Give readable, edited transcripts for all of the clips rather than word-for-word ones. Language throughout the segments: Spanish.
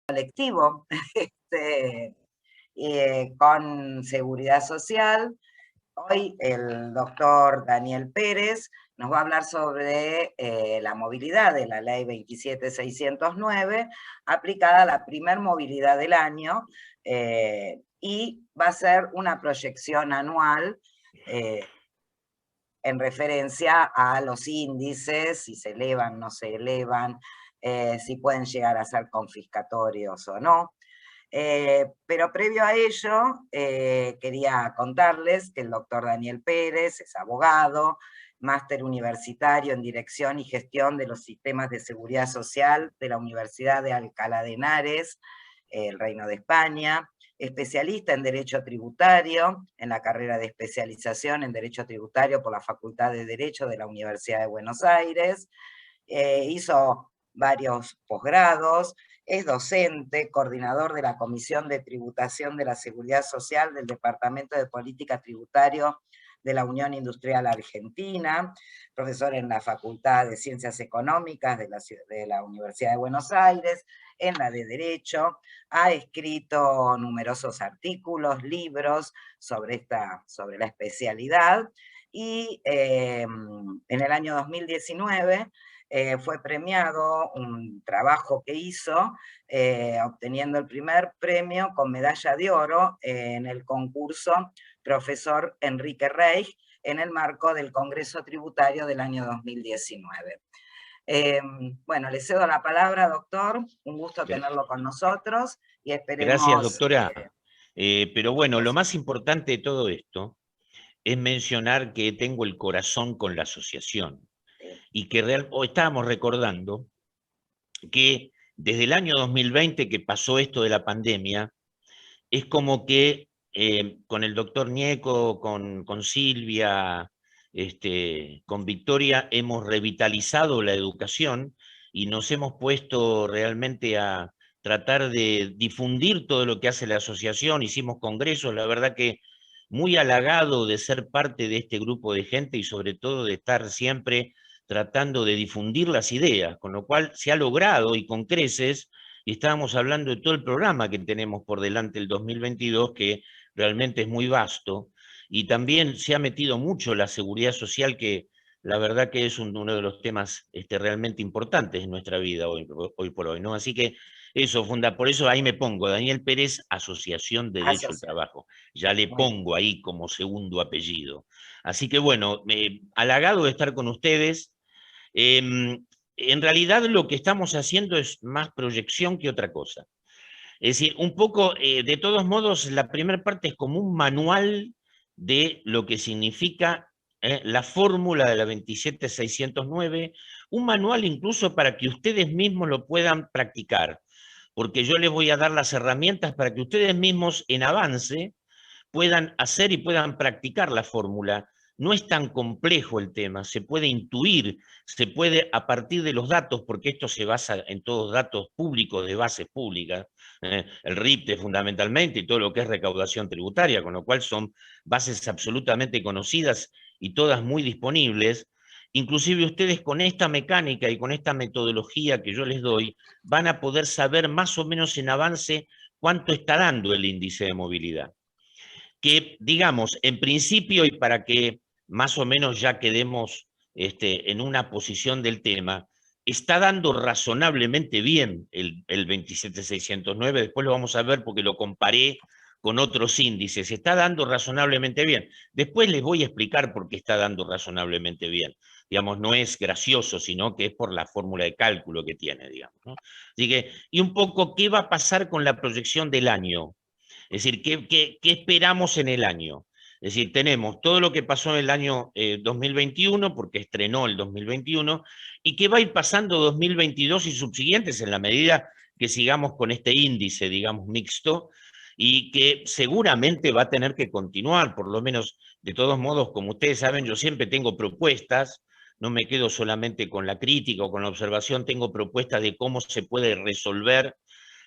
colectivo con seguridad social. Hoy el doctor Daniel Pérez nos va a hablar sobre la movilidad de la ley 27609, aplicada a la primer movilidad del año, y va a ser una proyección anual en referencia a los índices, si se elevan, no se elevan, si pueden llegar a ser confiscatorios o no. Pero previo a ello, quería contarles que el doctor Daniel Pérez es abogado, máster universitario en Dirección y Gestión de los Sistemas de Seguridad Social de la Universidad de Alcalá de Henares, el Reino de España, especialista en Derecho Tributario, en la carrera de especialización en Derecho Tributario por la Facultad de Derecho de la Universidad de Buenos Aires, hizo varios posgrados, es docente, coordinador de la Comisión de Tributación de la Seguridad Social del Departamento de Política Tributario de la Unión Industrial Argentina, profesor en la Facultad de Ciencias Económicas de la Universidad de Buenos Aires, en la de Derecho, ha escrito numerosos artículos, libros sobre la especialidad, y en el año 2019 fue premiado un trabajo que hizo, obteniendo el primer premio con medalla de oro en el concurso Profesor Enrique Reich, en el marco del Congreso Tributario del año 2019. Bueno, le cedo la palabra, doctor, un gusto tenerlo con nosotros, y esperemos... Gracias, doctora. Pero bueno, lo más importante de todo esto es mencionar que tengo el corazón con la asociación, y que hoy estábamos recordando que desde el año 2020 que pasó esto de la pandemia, es como que con el doctor Ñeco, con Silvia, con Victoria, hemos revitalizado la educación y nos hemos puesto realmente a tratar de difundir todo lo que hace la asociación. Hicimos congresos, la verdad que muy halagado de ser parte de este grupo de gente y sobre todo de estar siempre tratando de difundir las ideas, con lo cual se ha logrado y con creces. Y estábamos hablando de todo el programa que tenemos por delante el 2022, que realmente es muy vasto, y también se ha metido mucho la seguridad social, que la verdad que es uno de los temas realmente importantes en nuestra vida hoy por hoy, ¿no? Así que eso, por eso ahí me pongo, Daniel Pérez, Asociación de Derecho al Trabajo. Ya le pongo ahí como segundo apellido. Así que bueno, halagado de estar con ustedes. En realidad lo que estamos haciendo es más proyección que otra cosa. Es decir, un poco, de todos modos, la primera parte es como un manual de lo que significa la fórmula de la 27609, un manual incluso para que ustedes mismos lo puedan practicar, porque yo les voy a dar las herramientas para que ustedes mismos en avance puedan hacer y puedan practicar la fórmula. No es tan complejo el tema, se puede intuir, se puede a partir de los datos, porque esto se basa en todos datos públicos de bases públicas, el RIPTE fundamentalmente y todo lo que es recaudación tributaria, con lo cual son bases absolutamente conocidas y todas muy disponibles. Inclusive ustedes con esta mecánica y con esta metodología que yo les doy, van a poder saber más o menos en avance cuánto está dando el índice de movilidad. Que, digamos, en principio, y para que más o menos ya quedemos en una posición del tema, está dando razonablemente bien el 27609, después lo vamos a ver porque lo comparé con otros índices, está dando razonablemente bien. Después les voy a explicar por qué está dando razonablemente bien. Digamos, no es gracioso, sino que es por la fórmula de cálculo que tiene, digamos, ¿no? Así que, y un poco, ¿qué va a pasar con la proyección del año? Es decir, ¿qué esperamos en el año? Es decir, tenemos todo lo que pasó en el año 2021, porque estrenó el 2021, y que va a ir pasando 2022 y subsiguientes en la medida que sigamos con este índice, digamos, mixto, y que seguramente va a tener que continuar, por lo menos, de todos modos, como ustedes saben, yo siempre tengo propuestas, no me quedo solamente con la crítica o con la observación, tengo propuestas de cómo se puede resolver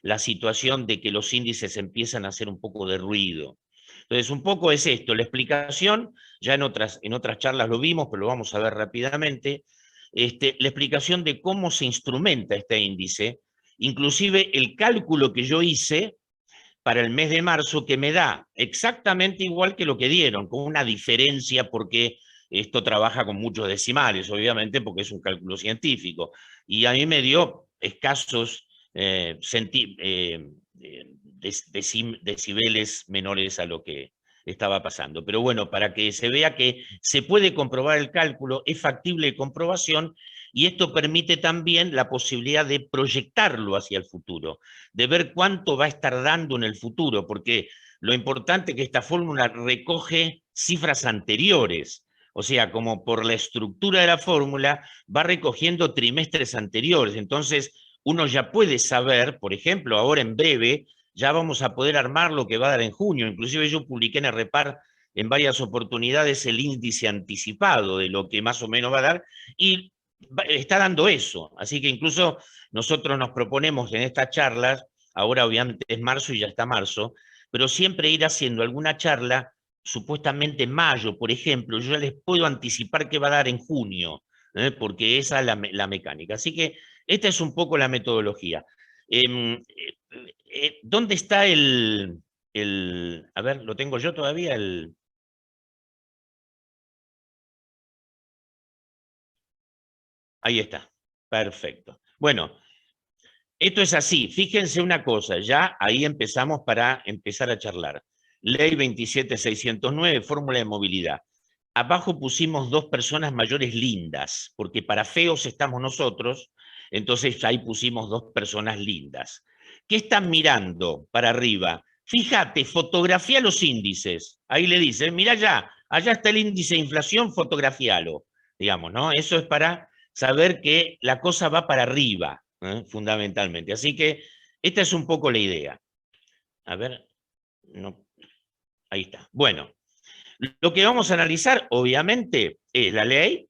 la situación de que los índices empiezan a hacer un poco de ruido. Entonces, un poco es esto, la explicación, ya en otras charlas lo vimos, pero lo vamos a ver rápidamente, la explicación de cómo se instrumenta este índice inclusive el cálculo que yo hice para el mes de marzo, que me da exactamente igual que lo que dieron, con una diferencia porque esto trabaja con muchos decimales, obviamente, porque es un cálculo científico. Y a mí me dio escasos decibeles menores a lo que estaba pasando. Pero bueno, para que se vea que se puede comprobar el cálculo, es factible de comprobación, y esto permite también la posibilidad de proyectarlo hacia el futuro, de ver cuánto va a estar dando en el futuro, porque lo importante es que esta fórmula recoge cifras anteriores, o sea, como por la estructura de la fórmula, va recogiendo trimestres anteriores. Entonces, uno ya puede saber, por ejemplo, ahora en breve, ya vamos a poder armar lo que va a dar en junio. Inclusive yo publiqué en el Repar en varias oportunidades el índice anticipado de lo que más o menos va a dar, y está dando eso. Así que incluso nosotros nos proponemos en estas charlas, ahora obviamente es marzo y ya está marzo, pero siempre ir haciendo alguna charla, supuestamente en mayo, por ejemplo, yo ya les puedo anticipar qué va a dar en junio, porque esa es la mecánica. Así que esta es un poco la metodología. ¿Dónde está a ver, lo tengo yo todavía, ahí está, perfecto. Bueno, esto es así, fíjense una cosa, ya ahí empezamos para empezar a charlar. Ley 27609, fórmula de movilidad. Abajo pusimos 2 personas mayores lindas, porque para feos estamos nosotros, entonces ahí pusimos 2 personas lindas. ¿Qué están mirando para arriba? Fíjate, fotografía los índices. Ahí le dicen, mira allá está el índice de inflación, fotografialo. Digamos, ¿no? Eso es para saber que la cosa va para arriba, fundamentalmente. Así que esta es un poco la idea. A ver, no, ahí está. Bueno, lo que vamos a analizar, obviamente, es la ley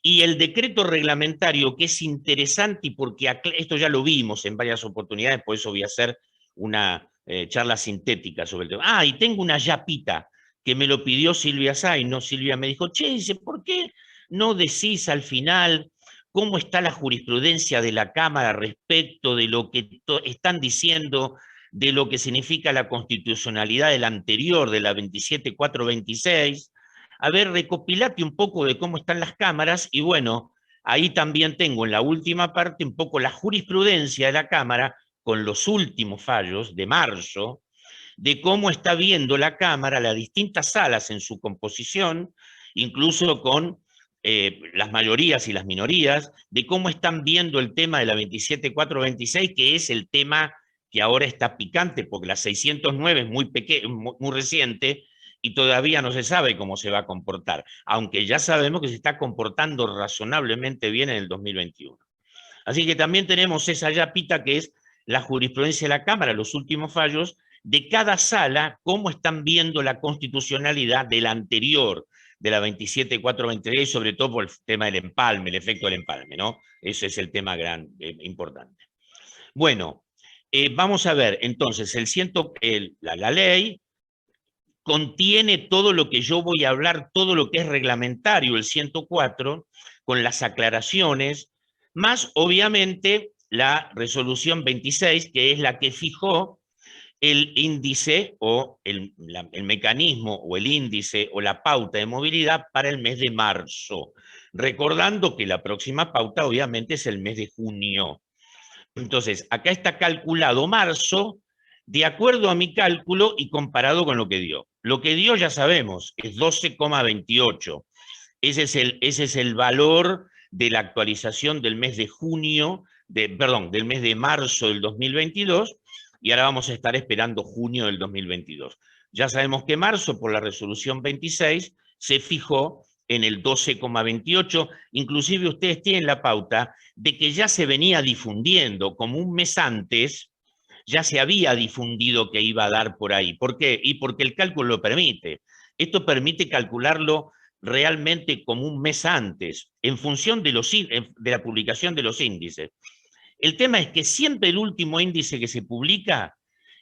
y el decreto reglamentario, que es interesante y porque esto ya lo vimos en varias oportunidades, por eso voy a hacer una charla sintética sobre el tema. Ah, y tengo una yapita que me lo pidió Silvia Zaino. Silvia me dijo, che, dice, ¿por qué no decís al final cómo está la jurisprudencia de la Cámara respecto de lo que están diciendo, de lo que significa la constitucionalidad de la anterior, de la 27426? A ver, recopilate un poco de cómo están las cámaras, y bueno, ahí también tengo en la última parte un poco la jurisprudencia de la Cámara con los últimos fallos de marzo, de cómo está viendo la Cámara las distintas salas en su composición, incluso con las mayorías y las minorías, de cómo están viendo el tema de la 27426, que es el tema que ahora está picante, porque la 609 es muy reciente, y todavía no se sabe cómo se va a comportar, aunque ya sabemos que se está comportando razonablemente bien en el 2021. Así que también tenemos esa yapita que es la jurisprudencia de la Cámara, los últimos fallos de cada sala, cómo están viendo la constitucionalidad de la anterior, de la 27426, sobre todo por el tema del empalme, el efecto del empalme, ¿no? Ese es el tema importante. Bueno, vamos a ver, entonces, la ley contiene todo lo que yo voy a hablar, todo lo que es reglamentario, el 104, con las aclaraciones, más obviamente la resolución 26, que es la que fijó el índice o el mecanismo o el índice o la pauta de movilidad para el mes de marzo. Recordando que la próxima pauta obviamente es el mes de junio. Entonces, acá está calculado marzo de acuerdo a mi cálculo y comparado con lo que dio. Lo que dio ya sabemos, es 12,28. Ese es el valor de la actualización del mes de junio, del mes de marzo del 2022, y ahora vamos a estar esperando junio del 2022. Ya sabemos que marzo, por la resolución 26, se fijó en el 12,28, inclusive ustedes tienen la pauta de que ya se venía difundiendo, como un mes antes, ya se había difundido que iba a dar por ahí. ¿Por qué? Y porque el cálculo lo permite. Esto permite calcularlo realmente como un mes antes, en función de la publicación de los índices. El tema es que siempre el último índice que se publica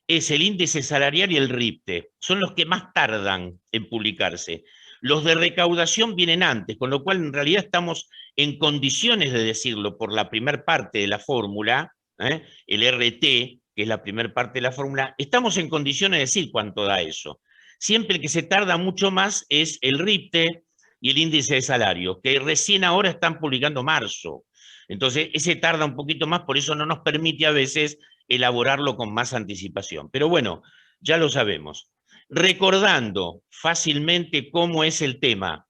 es el índice salarial y el RIPTE. Son los que más tardan en publicarse. Los de recaudación vienen antes, con lo cual en realidad estamos en condiciones de decirlo por la primera parte de la fórmula, el RT, que es la primera parte de la fórmula, estamos en condiciones de decir cuánto da eso. Siempre el que se tarda mucho más es el RIPTE y el índice de salario, que recién ahora están publicando marzo. Entonces, ese tarda un poquito más, por eso no nos permite a veces elaborarlo con más anticipación. Pero bueno, ya lo sabemos. Recordando fácilmente cómo es el tema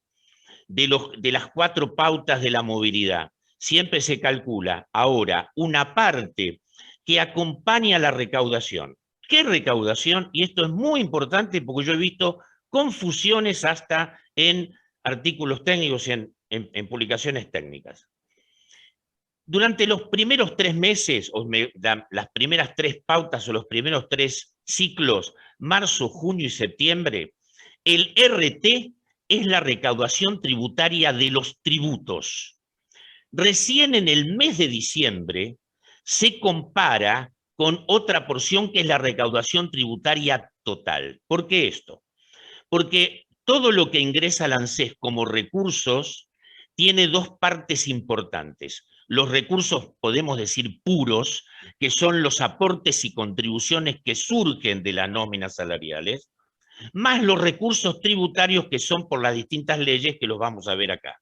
de las 4 pautas de la movilidad, siempre se calcula ahora una parte que acompaña a la recaudación. ¿Qué recaudación? Y esto es muy importante porque yo he visto confusiones hasta en artículos técnicos y en publicaciones técnicas. Durante los primeros 3 meses, las primeras 3 pautas o los primeros 3 ciclos, marzo, junio y septiembre, el RT es la recaudación tributaria de los tributos. Recién en el mes de diciembre se compara con otra porción que es la recaudación tributaria total. ¿Por qué esto? Porque todo lo que ingresa al ANSES como recursos tiene 2 partes importantes. Los recursos, podemos decir, puros, que son los aportes y contribuciones que surgen de las nóminas salariales, más los recursos tributarios que son por las distintas leyes que los vamos a ver acá.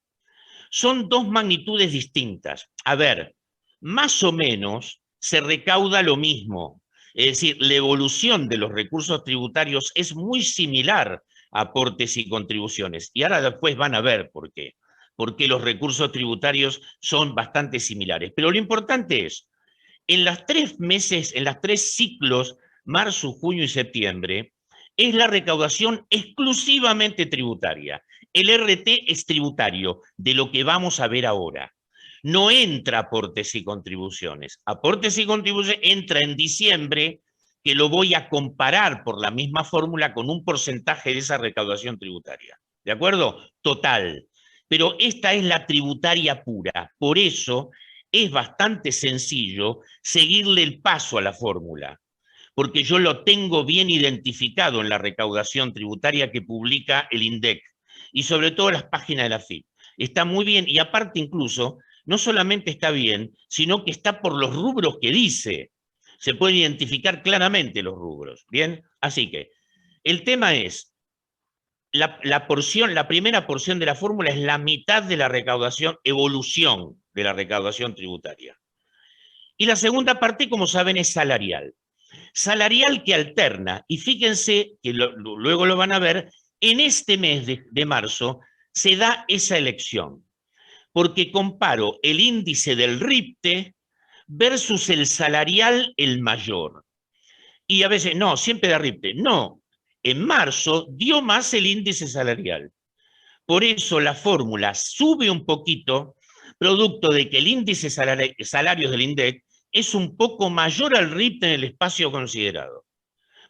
Son 2 magnitudes distintas. A ver, más o menos se recauda lo mismo. Es decir, la evolución de los recursos tributarios es muy similar a aportes y contribuciones. Y ahora después van a ver por qué. Porque los recursos tributarios son bastante similares. Pero lo importante es, en las 3 meses, en las 3 ciclos, marzo, junio y septiembre, es la recaudación exclusivamente tributaria. El RT es tributario, de lo que vamos a ver ahora. No entra aportes y contribuciones. Aportes y contribuciones entra en diciembre, que lo voy a comparar por la misma fórmula con un porcentaje de esa recaudación tributaria. ¿De acuerdo? Total. Pero esta es la tributaria pura. Por eso es bastante sencillo seguirle el paso a la fórmula, porque yo lo tengo bien identificado en la recaudación tributaria que publica el INDEC, y sobre todo las páginas de la FIP. Está muy bien, y aparte incluso, no solamente está bien, sino que está por los rubros que dice. Se pueden identificar claramente los rubros, ¿bien? Así que, el tema es, la primera porción de la fórmula es la mitad de la recaudación, evolución de la recaudación tributaria. Y la segunda parte, como saben, es salarial. Salarial que alterna, y fíjense que luego lo van a ver, en este mes de marzo se da esa elección, porque comparo el índice del RIPTE versus el salarial, el mayor. Y a veces, no, siempre da RIPTE. No, en marzo dio más el índice salarial. Por eso la fórmula sube un poquito, producto de que el índice salarios del INDEC es un poco mayor al RIPTE en el espacio considerado,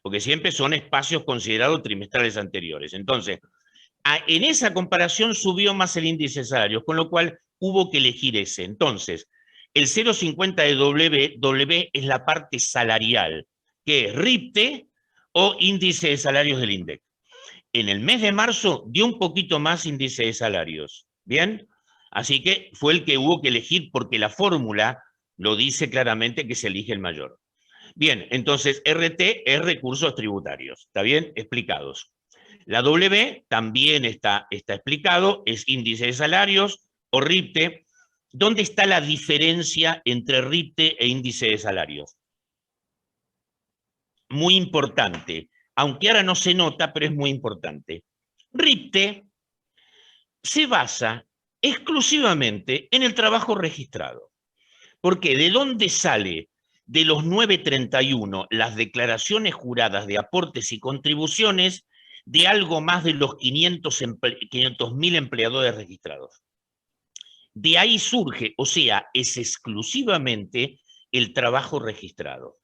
porque siempre son espacios considerados trimestrales anteriores. Entonces, en esa comparación subió más el índice de salarios, con lo cual hubo que elegir ese. Entonces, el 0,50 de W es la parte salarial, que es RIPTE o índice de salarios del INDEC. En el mes de marzo dio un poquito más índice de salarios, ¿bien? Así que fue el que hubo que elegir porque la fórmula lo dice claramente que se elige el mayor. Bien, entonces RT es recursos tributarios, ¿está bien? Explicados. La W también está explicado, es índice de salarios o RIPTE. ¿Dónde está la diferencia entre RIPTE e índice de salarios? Muy importante, aunque ahora no se nota, pero es muy importante. RIPTE se basa exclusivamente en el trabajo registrado. ¿Por qué? ¿De dónde sale de los 931 las declaraciones juradas de aportes y contribuciones de algo más de los 500.000 empleadores registrados? De ahí surge, o sea, es exclusivamente el trabajo registrado.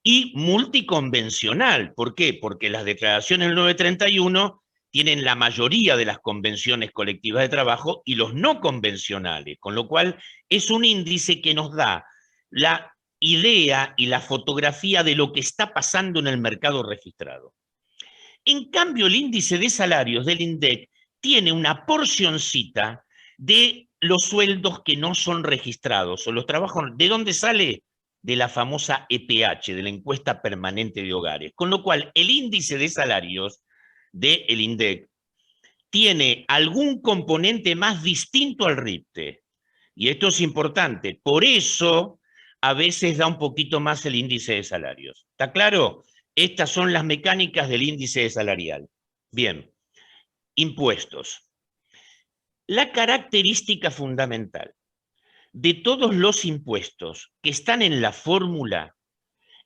Y multiconvencional, ¿por qué? Porque las declaraciones del 931 tienen la mayoría de las convenciones colectivas de trabajo y los no convencionales, con lo cual es un índice que nos da la idea y la fotografía de lo que está pasando en el mercado registrado. En cambio, el índice de salarios del INDEC tiene una porcioncita de los sueldos que no son registrados o los trabajos. ¿De dónde sale? de la famosa EPH, de la encuesta permanente de hogares. Con lo cual, el índice de salarios del INDEC tiene algún componente más distinto al RIPTE. Y esto es importante. Por eso, a veces da un poquito más el índice de salarios. ¿Está claro? Estas son las mecánicas del índice salarial. Bien, impuestos. La característica fundamental de todos los impuestos que están en la fórmula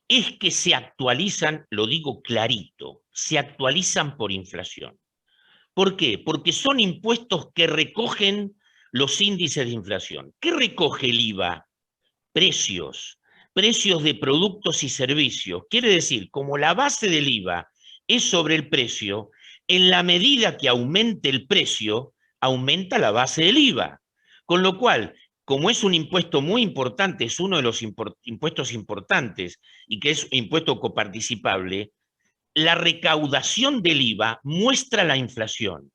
es que se actualizan, lo digo clarito, se actualizan por inflación. ¿Por qué? Porque son impuestos que recogen los índices de inflación. ¿Qué recoge el IVA? Precios, precios de productos y servicios. Quiere decir, como la base del IVA es sobre el precio, en la medida que aumente el precio, aumenta la base del IVA. Con lo cual, como es un impuesto muy importante, es uno de los impuestos importantes y que es un impuesto coparticipable, la recaudación del IVA muestra la inflación.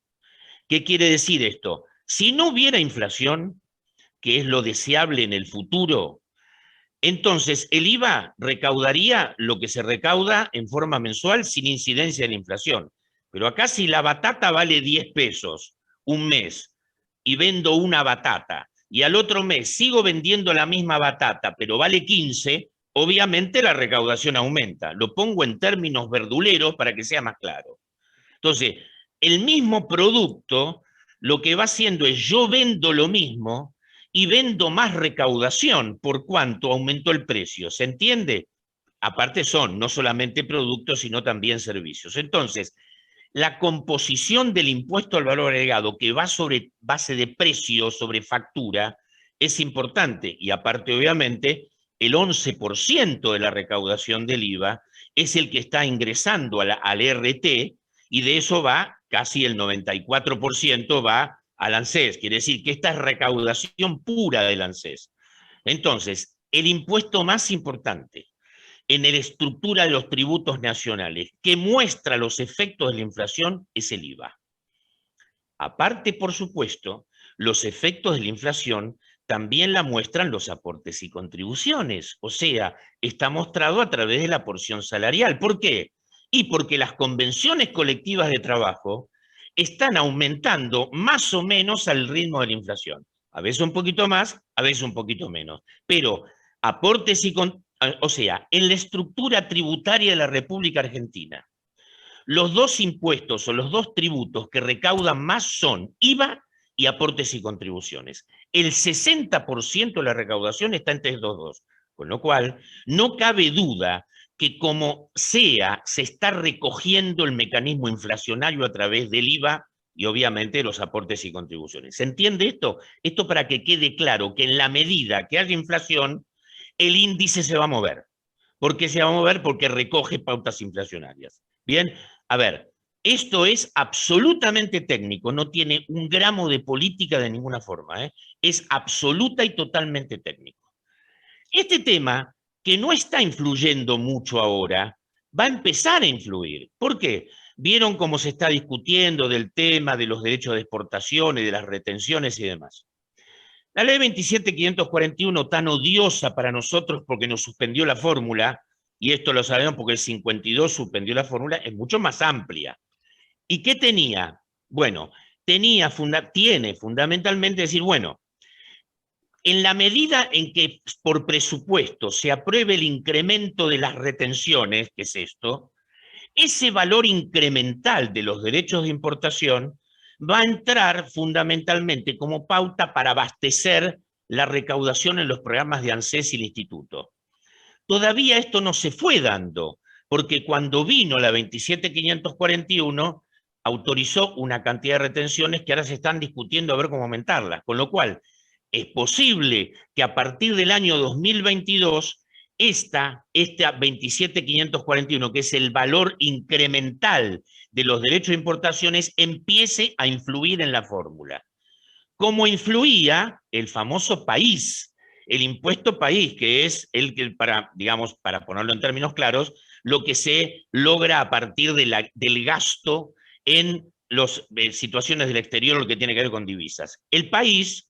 ¿Qué quiere decir esto? Si no hubiera inflación, que es lo deseable en el futuro, entonces el IVA recaudaría lo que se recauda en forma mensual sin incidencia de la inflación. Pero acá si la batata vale 10 pesos un mes y vendo una batata y al otro mes sigo vendiendo la misma batata pero vale 15, obviamente la recaudación aumenta. Lo pongo en términos verduleros para que sea más claro. Entonces, el mismo producto lo que va haciendo es yo vendo lo mismo y vendo más recaudación por cuanto aumentó el precio. ¿Se entiende? Aparte son no solamente productos, sino también servicios. Entonces, la composición del impuesto al valor agregado que va sobre base de precio, sobre factura, es importante. Y aparte, obviamente, el 11% de la recaudación del IVA es el que está ingresando al RT y de eso va casi el 94% va al ANSES. Quiere decir que esta es recaudación pura del ANSES. Entonces, el impuesto más importante en la estructura de los tributos nacionales que muestra los efectos de la inflación es el IVA. Aparte, por supuesto, los efectos de la inflación también la muestran los aportes y contribuciones, o sea, está mostrado a través de la porción salarial. ¿Por qué? Y porque las convenciones colectivas de trabajo están aumentando más o menos al ritmo de la inflación. A veces un poquito más, a veces un poquito menos. Pero aportes y o sea, en la estructura tributaria de la República Argentina, los dos impuestos o los dos tributos que recaudan más son IVA y aportes y contribuciones. El 60% de la recaudación está entre estos dos, con lo cual no cabe duda que como sea, se está recogiendo el mecanismo inflacionario a través del IVA y obviamente los aportes y contribuciones. ¿Se entiende esto? Esto para que quede claro que en la medida que haya inflación, el índice se va a mover. ¿Por qué se va a mover? Porque recoge pautas inflacionarias. Bien, a ver, esto es absolutamente técnico, no tiene un gramo de política de ninguna forma, ¿eh? Es absoluta y totalmente técnico. Este tema, que no está influyendo mucho ahora, va a empezar a influir. ¿Por qué? Vieron cómo se está discutiendo del tema de los derechos de exportación y de las retenciones y demás. La ley 27.541, tan odiosa para nosotros porque nos suspendió la fórmula, y esto lo sabemos porque el 52 suspendió la fórmula, es mucho más amplia. ¿Y qué tenía? Bueno, tiene fundamentalmente decir, bueno, en la medida en que por presupuesto se apruebe el incremento de las retenciones, que es esto, ese valor incremental de los derechos de importación va a entrar fundamentalmente como pauta para abastecer la recaudación en los programas de ANSES y el Instituto. Todavía esto no se fue dando, porque cuando vino la 27.541, autorizó una cantidad de retenciones que ahora se están discutiendo a ver cómo aumentarlas, con lo cual es posible que a partir del año 2022 esta 27.541, que es el valor incremental de los derechos de importaciones, empiece a influir en la fórmula. Como influía el famoso país, el impuesto país, que es el que, digamos, para ponerlo en términos claros, lo que se logra a partir del gasto en las situaciones del exterior, lo que tiene que ver con divisas. El país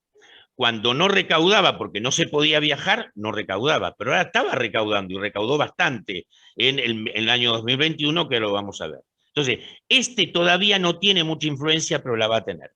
Cuando no recaudaba, porque no se podía viajar, no recaudaba, pero ahora estaba recaudando y recaudó bastante en el año 2021, que lo vamos a ver. Entonces, este todavía no tiene mucha influencia, pero la va a tener.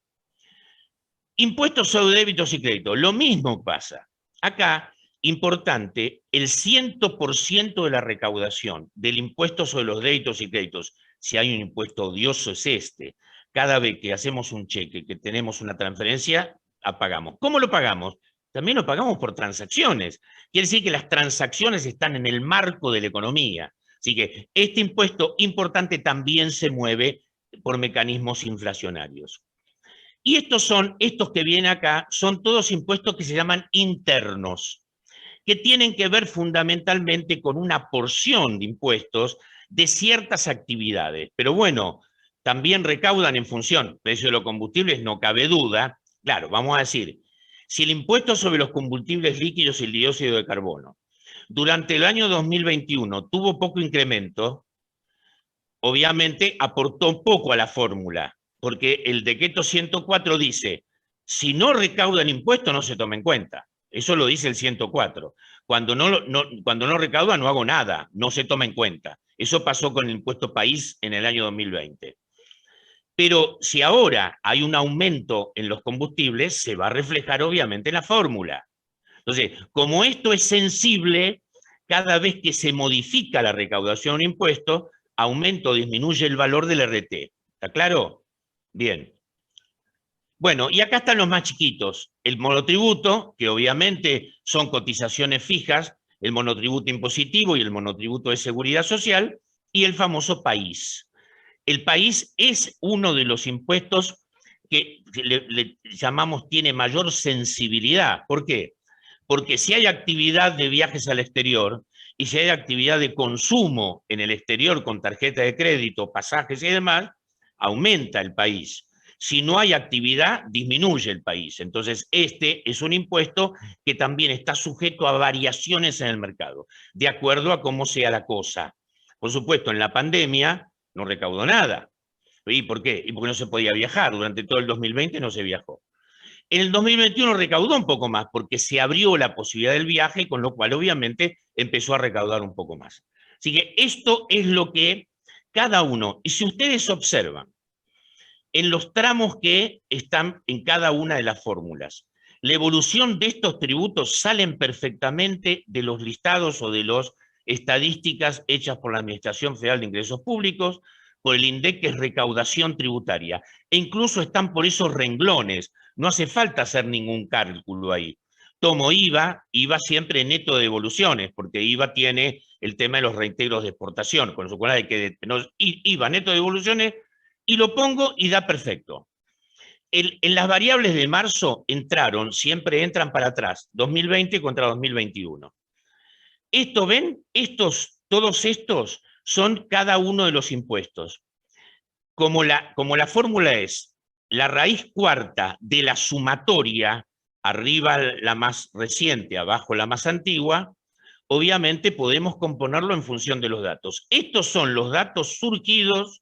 Impuestos sobre débitos y créditos, lo mismo pasa. Acá, importante, el 100% de la recaudación del impuesto sobre los débitos y créditos, si hay un impuesto odioso es este, cada vez que hacemos un cheque, que tenemos una transferencia, pagamos. ¿Cómo lo pagamos? También lo pagamos por transacciones. Quiere decir que las transacciones están en el marco de la economía. Así que este impuesto importante también se mueve por mecanismos inflacionarios. Y estos que vienen acá, son todos impuestos que se llaman internos, que tienen que ver fundamentalmente con una porción de impuestos de ciertas actividades. Pero bueno, también recaudan en función, precio de los combustibles, no cabe duda. Claro, vamos a decir, si el impuesto sobre los combustibles líquidos y el dióxido de carbono durante el año 2021 tuvo poco incremento, obviamente aportó poco a la fórmula, porque el decreto 104 dice, si no recaudan impuestos no se toma en cuenta. Eso lo dice el 104. Cuando no recauda no hago nada, no se toma en cuenta. Eso pasó con el impuesto país en el año 2020. Pero si ahora hay un aumento en los combustibles, se va a reflejar obviamente en la fórmula. Entonces, como esto es sensible, cada vez que se modifica la recaudación de un impuesto, aumenta o disminuye el valor del RT. ¿Está claro? Bien. Bueno, y acá están los más chiquitos. El monotributo, que obviamente son cotizaciones fijas, el monotributo impositivo y el monotributo de seguridad social, y el famoso país. El país es uno de los impuestos que le llamamos tiene mayor sensibilidad. ¿Por qué? Porque si hay actividad de viajes al exterior y si hay actividad de consumo en el exterior con tarjeta de crédito, pasajes y demás, aumenta el país. Si no hay actividad, disminuye el país. Entonces, este es un impuesto que también está sujeto a variaciones en el mercado, de acuerdo a cómo sea la cosa. Por supuesto, en la pandemia no recaudó nada. ¿Y por qué? Y porque no se podía viajar. Durante todo el 2020 no se viajó. En el 2021 recaudó un poco más porque se abrió la posibilidad del viaje, con lo cual obviamente empezó a recaudar un poco más. Así que esto es lo que cada uno, y si ustedes observan, en los tramos que están en cada una de las fórmulas, la evolución de estos tributos salen perfectamente de los listados o de las estadísticas hechas por la Administración Federal de Ingresos Públicos, por el INDEC, que es recaudación tributaria, e incluso están por esos renglones. No hace falta hacer ningún cálculo ahí. Tomo IVA, IVA siempre neto de devoluciones, porque IVA tiene el tema de los reintegros de exportación, con lo cual hay que IVA neto de devoluciones, y lo pongo y da perfecto. En las variables de marzo entraron, siempre entran para atrás, 2020 contra 2021. Esto, ¿ven? Todos estos son cada uno de los impuestos. Como la fórmula es la raíz cuarta de la sumatoria, arriba la más reciente, abajo la más antigua, obviamente podemos componerlo en función de los datos. Estos son los datos surgidos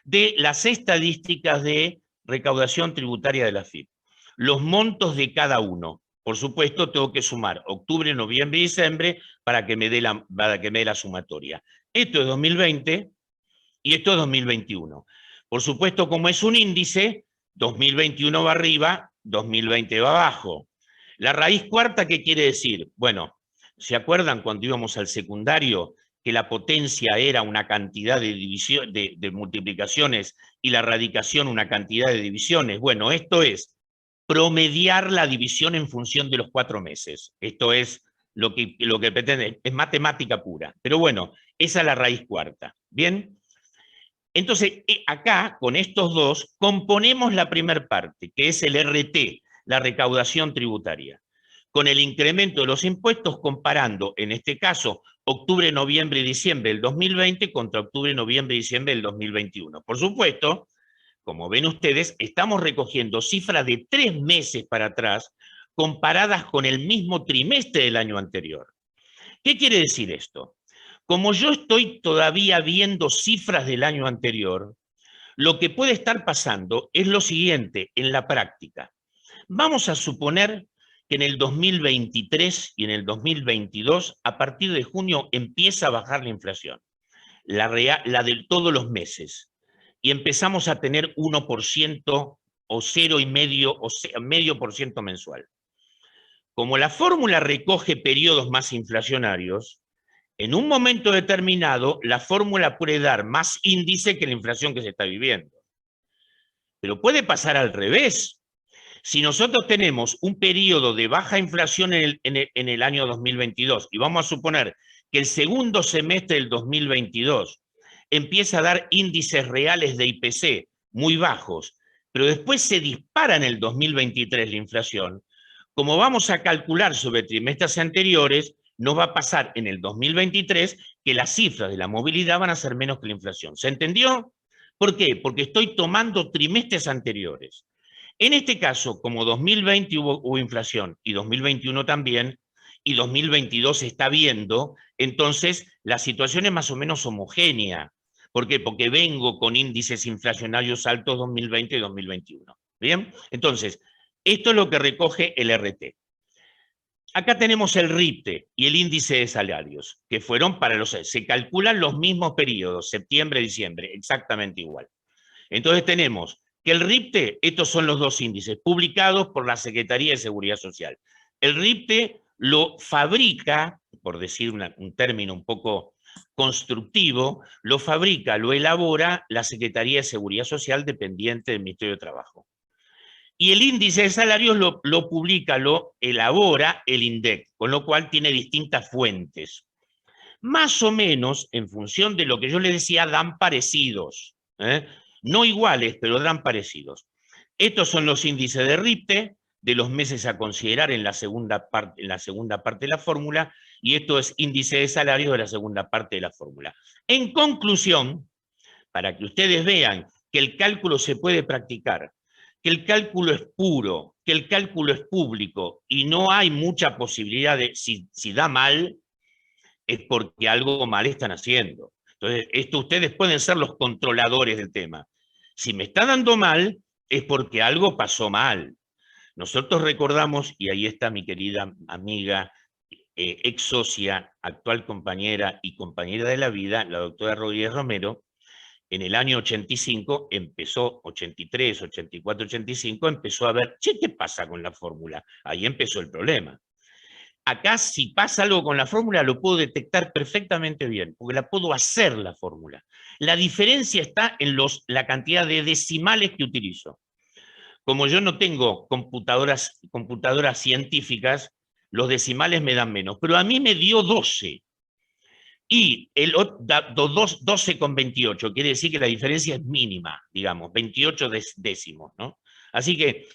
de las estadísticas de recaudación tributaria de la AFIP. Los montos de cada uno. Por supuesto, tengo que sumar octubre, noviembre y diciembre para que me dé la sumatoria. Esto es 2020 y esto es 2021. Por supuesto, como es un índice, 2021 va arriba, 2020 va abajo. La raíz cuarta, ¿qué quiere decir? Bueno, ¿se acuerdan cuando íbamos al secundario que la potencia era una cantidad de multiplicaciones y la radicación una cantidad de divisiones? Bueno, esto es promediar la división en función de los 4 meses. Esto es lo que pretende, es matemática pura. Pero bueno, esa es la raíz cuarta. ¿Bien? Entonces, acá, con estos dos, componemos la primera parte, que es el RT, la recaudación tributaria, con el incremento de los impuestos comparando, en este caso, octubre, noviembre y diciembre del 2020 contra octubre, noviembre y diciembre del 2021. Por supuesto, como ven ustedes, estamos recogiendo cifras de 3 meses para atrás comparadas con el mismo trimestre del año anterior. ¿Qué quiere decir esto? Como yo estoy todavía viendo cifras del año anterior, lo que puede estar pasando es lo siguiente en la práctica. Vamos a suponer que en el 2023 y en el 2022, a partir de junio, empieza a bajar la inflación, la de todos los meses, y empezamos a tener 1% o 0,5% o 0,5% mensual. Como la fórmula recoge periodos más inflacionarios, en un momento determinado la fórmula puede dar más índice que la inflación que se está viviendo. Pero puede pasar al revés. Si nosotros tenemos un periodo de baja inflación en el año 2022, y vamos a suponer que el segundo semestre del 2022 empieza a dar índices reales de IPC muy bajos, pero después se dispara en el 2023 la inflación, como vamos a calcular sobre trimestres anteriores, nos va a pasar en el 2023 que las cifras de la movilidad van a ser menos que la inflación. ¿Se entendió? ¿Por qué? Porque estoy tomando trimestres anteriores. En este caso, como 2020 hubo inflación y 2021 también, y 2022 se está viendo, entonces la situación es más o menos homogénea. ¿Por qué? Porque vengo con índices inflacionarios altos 2020 y 2021. ¿Bien? Entonces, esto es lo que recoge el RT. Acá tenemos el RIPTE y el índice de salarios, que fueron para los... Se calculan los mismos periodos, septiembre, diciembre, exactamente igual. Entonces tenemos que el RIPTE, estos son los dos índices publicados por la Secretaría de Seguridad Social. El RIPTE lo fabrica, por decir un término un poco constructivo, lo fabrica, lo elabora la Secretaría de Seguridad Social dependiente del Ministerio de Trabajo. Y el índice de salarios lo publica, lo elabora el INDEC, con lo cual tiene distintas fuentes. Más o menos, en función de lo que yo les decía, dan parecidos. No iguales, pero dan parecidos. Estos son los índices de RIPTE, de los meses a considerar en la segunda parte de la fórmula, y esto es índice de salario de la segunda parte de la fórmula. En conclusión, para que ustedes vean que el cálculo se puede practicar, que el cálculo es puro, que el cálculo es público, y no hay mucha posibilidad de, si da mal, es porque algo mal están haciendo. Entonces, esto ustedes pueden ser los controladores del tema. Si me está dando mal, es porque algo pasó mal. Nosotros recordamos, y ahí está mi querida amiga, ex socia, actual compañera y compañera de la vida, la doctora Rodríguez Romero, en el año 85 empezó, 83, 84, 85, empezó a ver, che, ¿qué pasa con la fórmula? Ahí empezó el problema. Acá, si pasa algo con la fórmula, lo puedo detectar perfectamente bien, porque la puedo hacer la fórmula. La diferencia está en la cantidad de decimales que utilizo. Como yo no tengo computadoras científicas, los decimales me dan menos, pero a mí me dio 12. Y el 12,28, quiere decir que la diferencia es mínima, digamos, 28 décimos, ¿no? Así que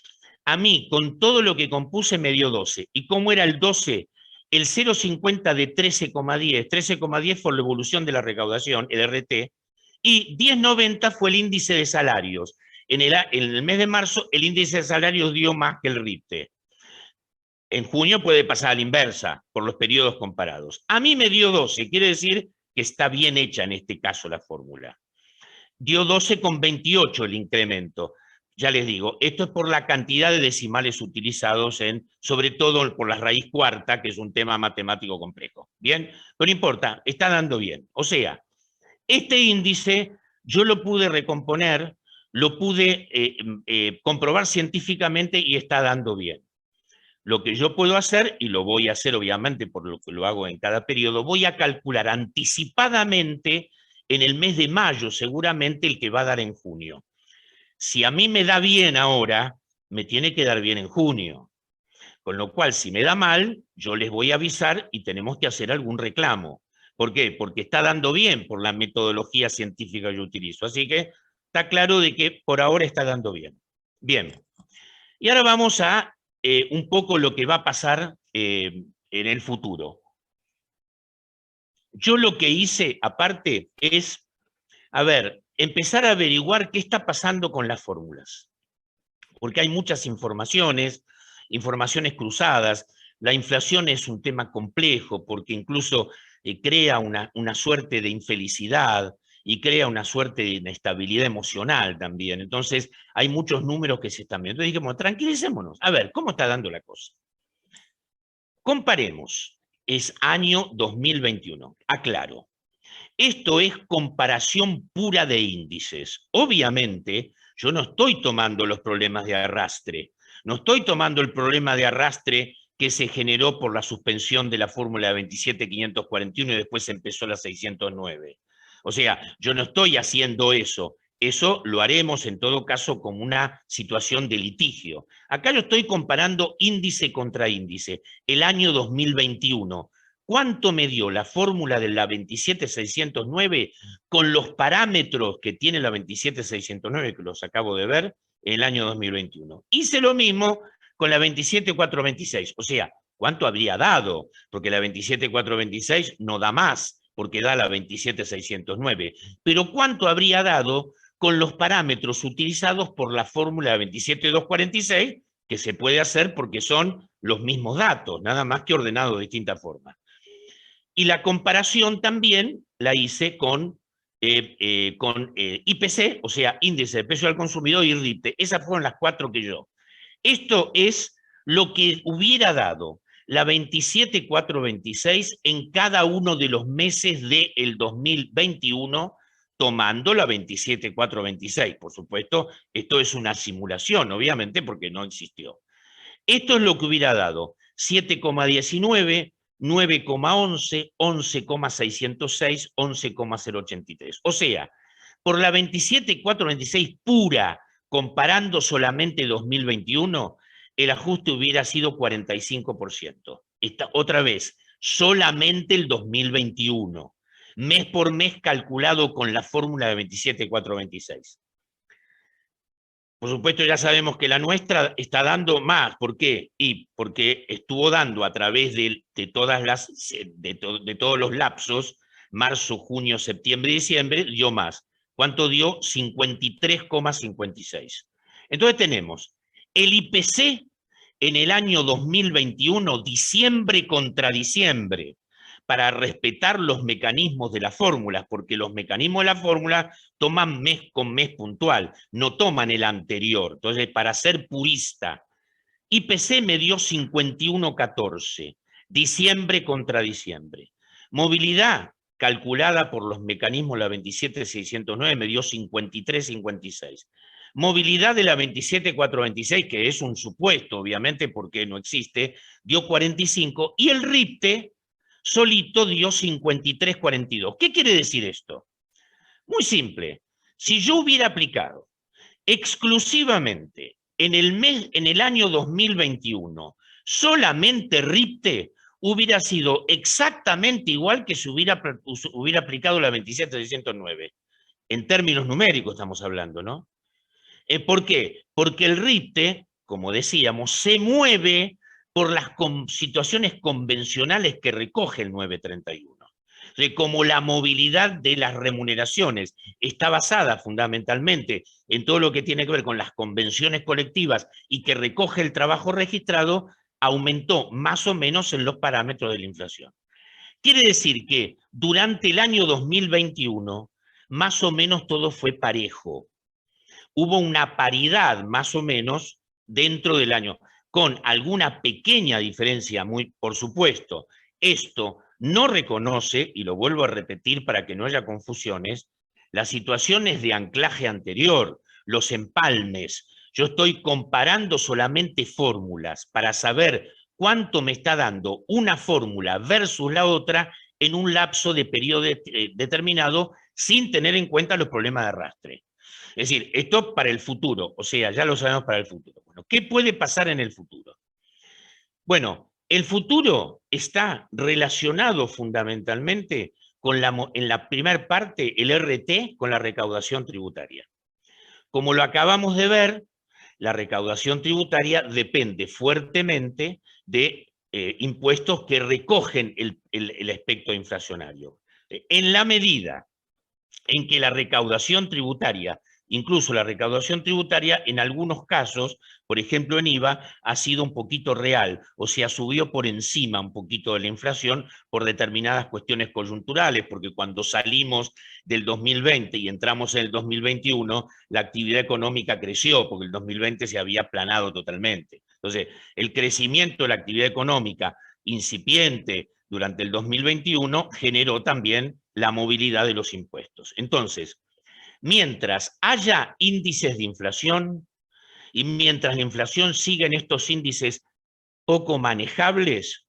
a mí, con todo lo que compuse, me dio 12. ¿Y cómo era el 12? El 0,50 de 13,10. 13,10 fue la evolución de la recaudación, el RT, y 10,90 fue el índice de salarios. En el mes de marzo, el índice de salarios dio más que el RIPTE. En junio puede pasar a la inversa, por los periodos comparados. A mí me dio 12, quiere decir que está bien hecha en este caso la fórmula. Dio 12,28 el incremento. Ya les digo, esto es por la cantidad de decimales utilizados, sobre todo por la raíz cuarta, que es un tema matemático complejo. ¿Bien? Pero no importa, está dando bien. O sea, este índice yo lo pude recomponer, lo pude comprobar científicamente y está dando bien. Lo que yo puedo hacer, y lo voy a hacer obviamente por lo que lo hago en cada periodo, voy a calcular anticipadamente en el mes de mayo seguramente el que va a dar en junio. Si a mí me da bien ahora, me tiene que dar bien en junio. Con lo cual, si me da mal, yo les voy a avisar y tenemos que hacer algún reclamo. ¿Por qué? Porque está dando bien por la metodología científica que yo utilizo. Así que está claro de que por ahora está dando bien. Bien. Y ahora vamos a un poco lo que va a pasar en el futuro. Yo lo que hice, aparte, es, empezar a averiguar qué está pasando con las fórmulas. Porque hay muchas informaciones cruzadas. La inflación es un tema complejo porque incluso crea una suerte de infelicidad y crea una suerte de inestabilidad emocional también. Entonces, hay muchos números que se están viendo. Entonces dijimos, tranquilicémonos, a ver, ¿cómo está dando la cosa? Comparemos, es año 2021, aclaro. Esto es comparación pura de índices. Obviamente, yo no estoy tomando los problemas de arrastre, no estoy tomando el problema de arrastre que se generó por la suspensión de la fórmula 27.541 y después empezó la 609. O sea, yo no estoy haciendo eso. Eso lo haremos en todo caso como una situación de litigio. Acá yo estoy comparando índice contra índice. El año 2021. ¿Cuánto me dio la fórmula de la 27609 con los parámetros que tiene la 27609, que los acabo de ver, en el año 2021? Hice lo mismo con la 27426, o sea, ¿cuánto habría dado? Porque la 27426 no da más, porque da la 27609, pero ¿cuánto habría dado con los parámetros utilizados por la fórmula de 27246, que se puede hacer porque son los mismos datos, nada más que ordenados de distintas formas? Y la comparación también la hice con IPC, o sea, índice de precio al consumidor, y RIPTE. Esas fueron las 4 que yo. Esto es lo que hubiera dado la 27426 en cada uno de los meses del 2021, tomando la 27426. Por supuesto, esto es una simulación, obviamente, porque no existió. Esto es lo que hubiera dado 7,19, 9,11, 11,606, 11,083. O sea, por la 27,426 pura, comparando solamente 2021, el ajuste hubiera sido 45%. Otra vez, solamente el 2021, mes por mes calculado con la fórmula de 27,426. Por supuesto, ya sabemos que la nuestra está dando más. ¿Por qué? Y porque estuvo dando a través de todos los lapsos, marzo, junio, septiembre y diciembre, dio más. ¿Cuánto dio? 53,56. Entonces tenemos el IPC en el año 2021, diciembre contra diciembre, para respetar los mecanismos de las fórmulas, porque los mecanismos de la fórmula toman mes con mes puntual, no toman el anterior. Entonces, para ser purista, IPC me dio 51,14, diciembre contra diciembre. Movilidad, calculada por los mecanismos de la 27.609, me dio 53,56. Movilidad de la 27.426, que es un supuesto, obviamente, porque no existe, dio 45, y el RIPTE solito dio 53,42. ¿Qué quiere decir esto? Muy simple. Si yo hubiera aplicado exclusivamente en el año 2021 solamente RIPTE, hubiera sido exactamente igual que si hubiera aplicado la 27.609. En términos numéricos estamos hablando, ¿no? ¿Por qué? Porque el RIPTE, como decíamos, se mueve por las situaciones convencionales que recoge el 931. Como la movilidad de las remuneraciones está basada fundamentalmente en todo lo que tiene que ver con las convenciones colectivas y que recoge el trabajo registrado, aumentó más o menos en los parámetros de la inflación. Quiere decir que durante el año 2021, más o menos todo fue parejo. Hubo una paridad más o menos dentro del año, con alguna pequeña diferencia, por supuesto. Esto no reconoce, y lo vuelvo a repetir para que no haya confusiones, las situaciones de anclaje anterior, los empalmes. Yo estoy comparando solamente fórmulas para saber cuánto me está dando una fórmula versus la otra en un lapso de periodo determinado, sin tener en cuenta los problemas de arrastre. Es decir, esto para el futuro, o sea, ya lo sabemos para el futuro. Bueno, ¿qué puede pasar en el futuro? Bueno, el futuro está relacionado fundamentalmente con en la primera parte, el RT, con la recaudación tributaria. Como lo acabamos de ver, la recaudación tributaria depende fuertemente de impuestos que recogen el aspecto inflacionario. En la medida en que la recaudación tributaria, incluso la recaudación tributaria en algunos casos, por ejemplo en IVA, ha sido un poquito real, o sea, subió por encima un poquito de la inflación por determinadas cuestiones coyunturales, porque cuando salimos del 2020 y entramos en el 2021, la actividad económica creció, porque el 2020 se había aplanado totalmente. Entonces, el crecimiento de la actividad económica incipiente durante el 2021, generó también la movilidad de los impuestos. Entonces, mientras haya índices de inflación y mientras la inflación siga en estos índices poco manejables,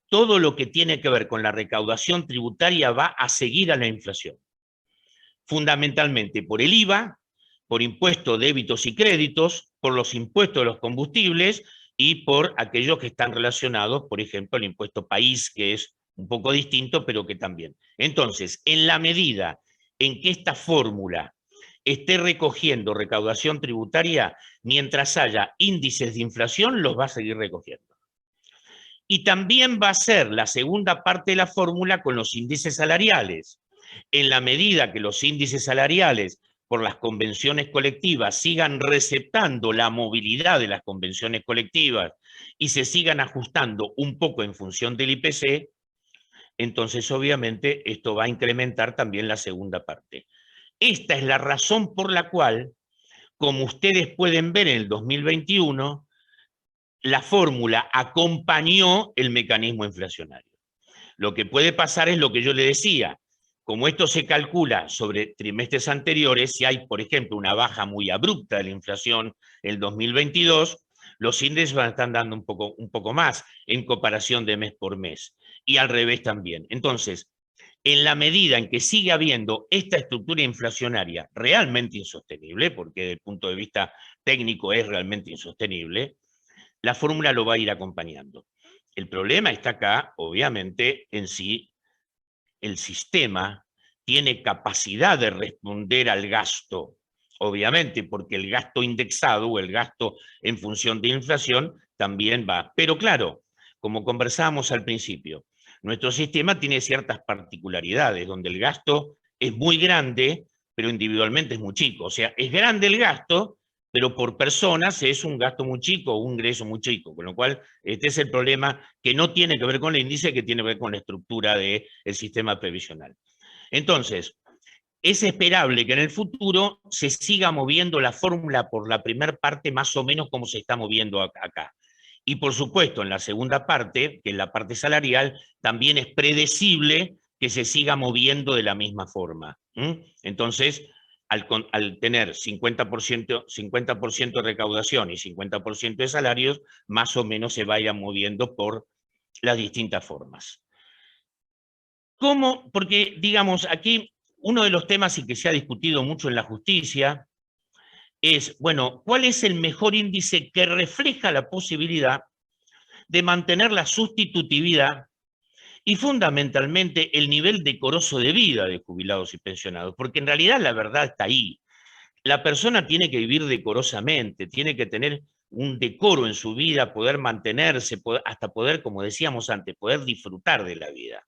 todo lo que tiene que ver con la recaudación tributaria va a seguir a la inflación. Fundamentalmente por el IVA, por impuestos, débitos y créditos, por los impuestos de los combustibles y por aquellos que están relacionados, por ejemplo, el impuesto país, que es un poco distinto, pero que también. Entonces, en la medida en que esta fórmula esté recogiendo recaudación tributaria, mientras haya índices de inflación, los va a seguir recogiendo. Y también va a ser la segunda parte de la fórmula con los índices salariales. En la medida que los índices salariales por las convenciones colectivas sigan receptando la movilidad de las convenciones colectivas y se sigan ajustando un poco en función del IPC, entonces obviamente esto va a incrementar también la segunda parte. Esta es la razón por la cual, como ustedes pueden ver en el 2021, la fórmula acompañó el mecanismo inflacionario. Lo que puede pasar es lo que yo le decía, como esto se calcula sobre trimestres anteriores, si hay, por ejemplo, una baja muy abrupta de la inflación en el 2022, los índices van a estar dando un poco más en comparación de mes por mes. Y al revés también. Entonces, en la medida en que sigue habiendo esta estructura inflacionaria realmente insostenible, porque desde el punto de vista técnico es realmente insostenible, la fórmula lo va a ir acompañando. El problema está acá, obviamente, en si el sistema tiene capacidad de responder al gasto, obviamente, porque el gasto indexado o el gasto en función de inflación también va. Pero claro, como conversábamos al principio, nuestro sistema tiene ciertas particularidades, donde el gasto es muy grande, pero individualmente es muy chico. O sea, es grande el gasto, pero por personas es un gasto muy chico o un ingreso muy chico, con lo cual este es el problema que no tiene que ver con el índice, que tiene que ver con la estructura del sistema previsional. Entonces, es esperable que en el futuro se siga moviendo la fórmula por la primera parte más o menos como se está moviendo acá. Y por supuesto, en la segunda parte, que es la parte salarial, también es predecible que se siga moviendo de la misma forma. Entonces, al tener 50% de recaudación y 50% de salarios, más o menos se vayan moviendo por las distintas formas. ¿Cómo? Porque, digamos, aquí uno de los temas y que se ha discutido mucho en la justicia es, bueno, ¿cuál es el mejor índice que refleja la posibilidad de mantener la sustitutividad y fundamentalmente el nivel decoroso de vida de jubilados y pensionados? Porque en realidad la verdad está ahí. La persona tiene que vivir decorosamente, tiene que tener un decoro en su vida, poder mantenerse, hasta poder, como decíamos antes, poder disfrutar de la vida.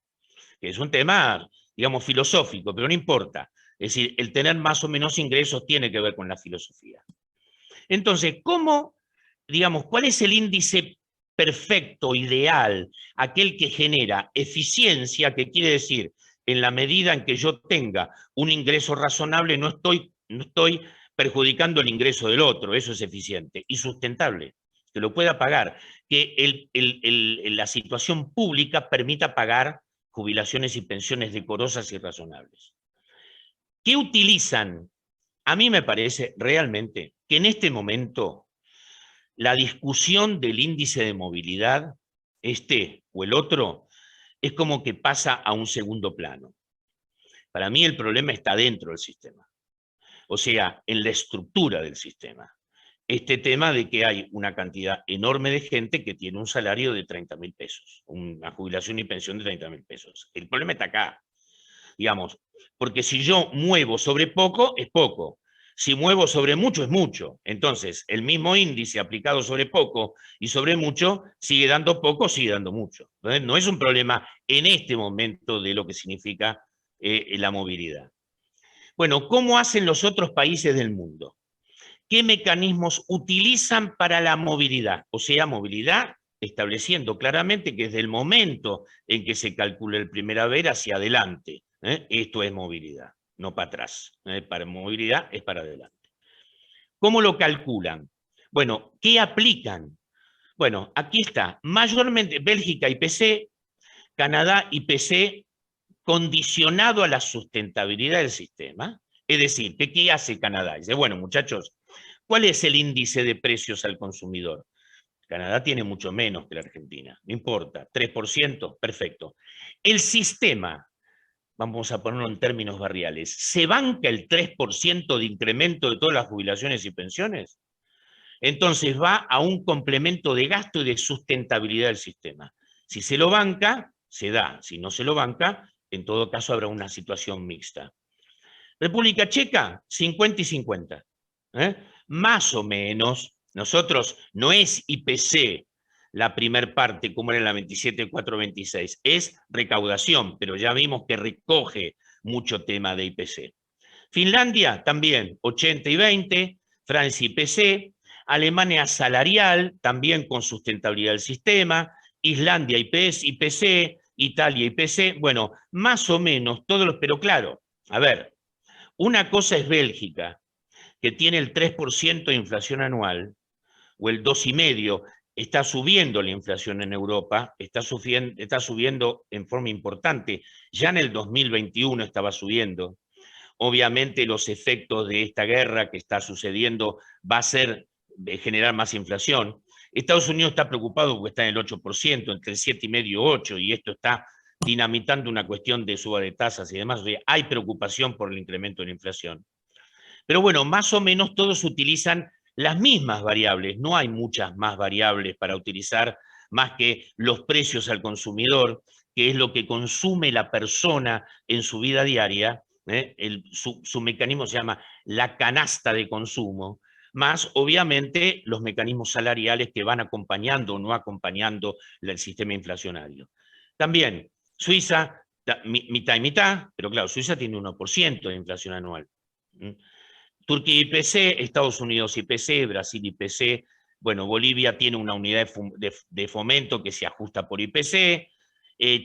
Que es un tema, digamos, filosófico, pero no importa. Es decir, el tener más o menos ingresos tiene que ver con la filosofía. Entonces, ¿cómo, digamos, cuál es el índice perfecto, ideal, aquel que genera eficiencia, que quiere decir, en la medida en que yo tenga un ingreso razonable, no estoy perjudicando el ingreso del otro, eso es eficiente y sustentable, que lo pueda pagar, que la situación pública permita pagar jubilaciones y pensiones decorosas y razonables. ¿Qué utilizan? A mí me parece realmente que en este momento la discusión del índice de movilidad, este o el otro, es como que pasa a un segundo plano. Para mí el problema está dentro del sistema, o sea, en la estructura del sistema. Este tema de que hay una cantidad enorme de gente que tiene un salario de 30.000 pesos, una jubilación y pensión de 30.000 pesos. El problema está acá, digamos, porque si yo muevo sobre poco, es poco. Si muevo sobre mucho, es mucho. Entonces, el mismo índice aplicado sobre poco y sobre mucho, sigue dando poco, sigue dando mucho. Entonces, no es un problema en este momento de lo que significa la movilidad. Bueno, ¿cómo hacen los otros países del mundo? ¿Qué mecanismos utilizan para la movilidad? O sea, movilidad estableciendo claramente que desde el momento en que se calcula el primer haber hacia adelante, esto es movilidad, no para atrás. Para movilidad es para adelante. ¿Cómo lo calculan? Bueno, ¿qué aplican? Bueno, aquí está, mayormente Bélgica IPC, Canadá IPC condicionado a la sustentabilidad del sistema. Es decir, ¿qué hace Canadá? Dice, bueno, muchachos, ¿cuál es el índice de precios al consumidor? Canadá tiene mucho menos que la Argentina, no importa, 3%, perfecto. El sistema, vamos a ponerlo en términos barriales, ¿se banca el 3% de incremento de todas las jubilaciones y pensiones? Entonces va a un complemento de gasto y de sustentabilidad del sistema. Si se lo banca, se da. Si no se lo banca, en todo caso habrá una situación mixta. República Checa, 50 y 50. Más o menos, nosotros no es IPC la primer parte, como era en la 27.426, es recaudación, pero ya vimos que recoge mucho tema de IPC. Finlandia también, 80 y 20, Francia IPC, Alemania salarial, también con sustentabilidad del sistema, Islandia IPC, Italia IPC, bueno, más o menos todos los, pero claro, a ver, una cosa es Bélgica, que tiene el 3% de inflación anual, o el 2,5%, está subiendo la inflación en Europa, está subiendo en forma importante, ya en el 2021 estaba subiendo. Obviamente los efectos de esta guerra que está sucediendo va a ser generar más inflación. Estados Unidos está preocupado porque está en el 8%, entre el 7,5 y 8, y esto está dinamitando una cuestión de suba de tasas y demás. O sea, hay preocupación por el incremento de la inflación. Pero bueno, más o menos todos utilizan las mismas variables, no hay muchas más variables para utilizar más que los precios al consumidor, que es lo que consume la persona en su vida diaria. Su mecanismo se llama la canasta de consumo, más obviamente los mecanismos salariales que van acompañando o no acompañando el sistema inflacionario. También Suiza, mitad y mitad, pero claro, Suiza tiene 1% de inflación anual. Turquía IPC, Estados Unidos IPC, Brasil IPC, bueno, Bolivia tiene una unidad de fomento que se ajusta por IPC,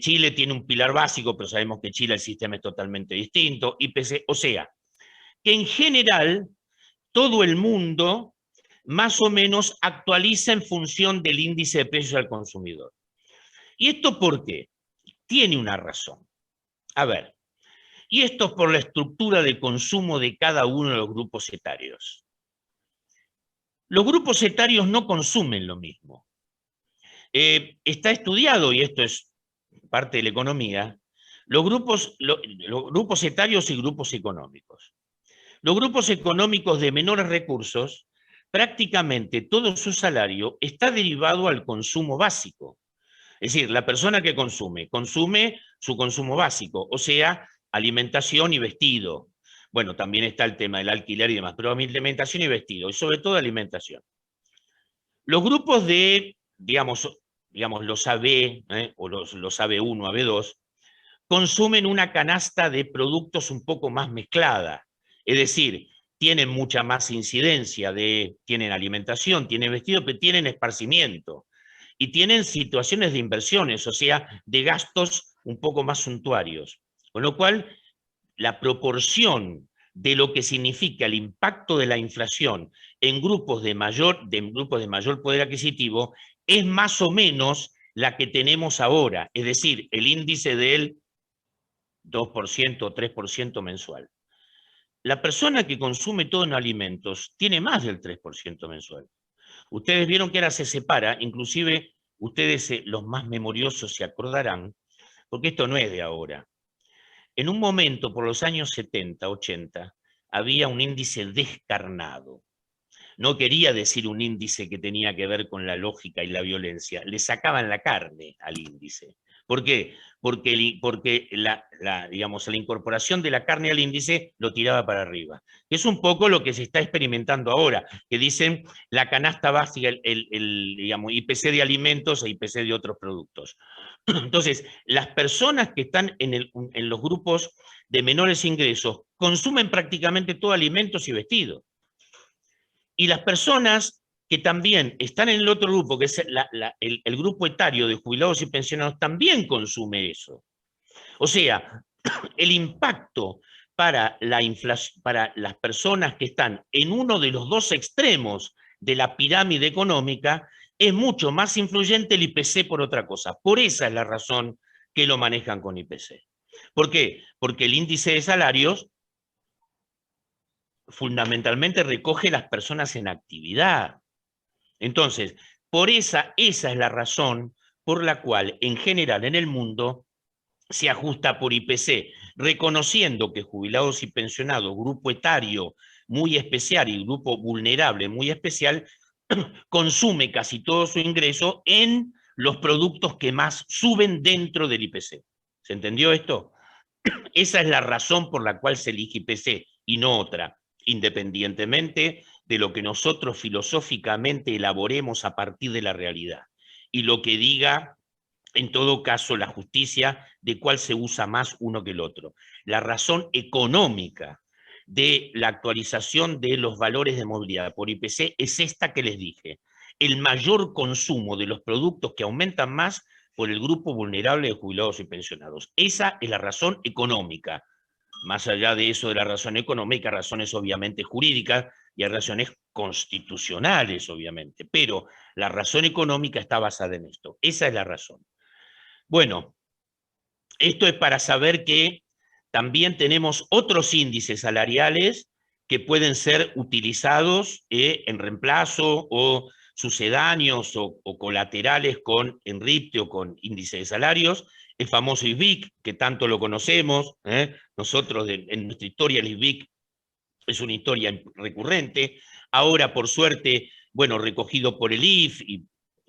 Chile tiene un pilar básico, pero sabemos que Chile el sistema es totalmente distinto, IPC, o sea, que en general todo el mundo más o menos actualiza en función del índice de precios al consumidor. ¿Y esto por qué? Tiene una razón. A ver, y esto es por la estructura de consumo de cada uno de los grupos etarios. Los grupos etarios no consumen lo mismo. Está estudiado, y esto es parte de la economía, los grupos etarios y grupos económicos. Los grupos económicos de menores recursos, prácticamente todo su salario está derivado al consumo básico. Es decir, la persona que consume su consumo básico, o sea, alimentación y vestido. Bueno, también está el tema del alquiler y demás, pero alimentación y vestido, y sobre todo alimentación. Los grupos de, digamos los AB, o los AB1, AB2, consumen una canasta de productos un poco más mezclada. Es decir, tienen mucha más incidencia tienen alimentación, tienen vestido, pero tienen esparcimiento. Y tienen situaciones de inversiones, o sea, de gastos un poco más suntuarios. Con lo cual, la proporción de lo que significa el impacto de la inflación en grupos de mayor poder adquisitivo es más o menos la que tenemos ahora, es decir, el índice del 2% o 3% mensual. La persona que consume todo en alimentos tiene más del 3% mensual. Ustedes vieron que ahora se separa, inclusive ustedes los más memoriosos se acordarán, porque esto no es de ahora. En un momento, por los años 70, 80, había un índice descarnado. No quería decir un índice que tenía que ver con la lógica y la violencia, le sacaban la carne al índice. ¿Por qué? Porque la incorporación de la carne al índice lo tiraba para arriba. Es un poco lo que se está experimentando ahora, que dicen la canasta básica, digamos, IPC de alimentos e IPC de otros productos. Entonces, las personas que están en los grupos de menores ingresos consumen prácticamente todo alimentos y vestidos. Y las personas que también están en el otro grupo, que es el grupo etario de jubilados y pensionados, también consume eso. O sea, el impacto para las personas que están en uno de los dos extremos de la pirámide económica es mucho más influyente el IPC por otra cosa. Por esa es la razón que lo manejan con IPC. ¿Por qué? Porque el índice de salarios fundamentalmente recoge las personas en actividad. Entonces, esa es la razón por la cual en general en el mundo se ajusta por IPC, reconociendo que jubilados y pensionados, grupo etario muy especial y grupo vulnerable muy especial, consume casi todo su ingreso en los productos que más suben dentro del IPC. ¿Se entendió esto? Esa es la razón por la cual se elige IPC y no otra, independientemente de lo que nosotros filosóficamente elaboremos a partir de la realidad y lo que diga, en todo caso, la justicia de cuál se usa más uno que el otro. La razón económica de la actualización de los valores de movilidad por IPC es esta que les dije. El mayor consumo de los productos que aumentan más por el grupo vulnerable de jubilados y pensionados. Esa es la razón económica. Más allá de eso de la razón económica, razones obviamente jurídicas y hay razones constitucionales, obviamente. Pero la razón económica está basada en esto. Esa es la razón. Bueno, esto es para saber que también tenemos otros índices salariales que pueden ser utilizados en reemplazo o sucedáneos o colaterales con ENRIPTE o con índice de salarios. El famoso ISBIC, que tanto lo conocemos, nosotros en nuestra historia el ISBIC es una historia recurrente. Ahora, por suerte, bueno, recogido por el IF y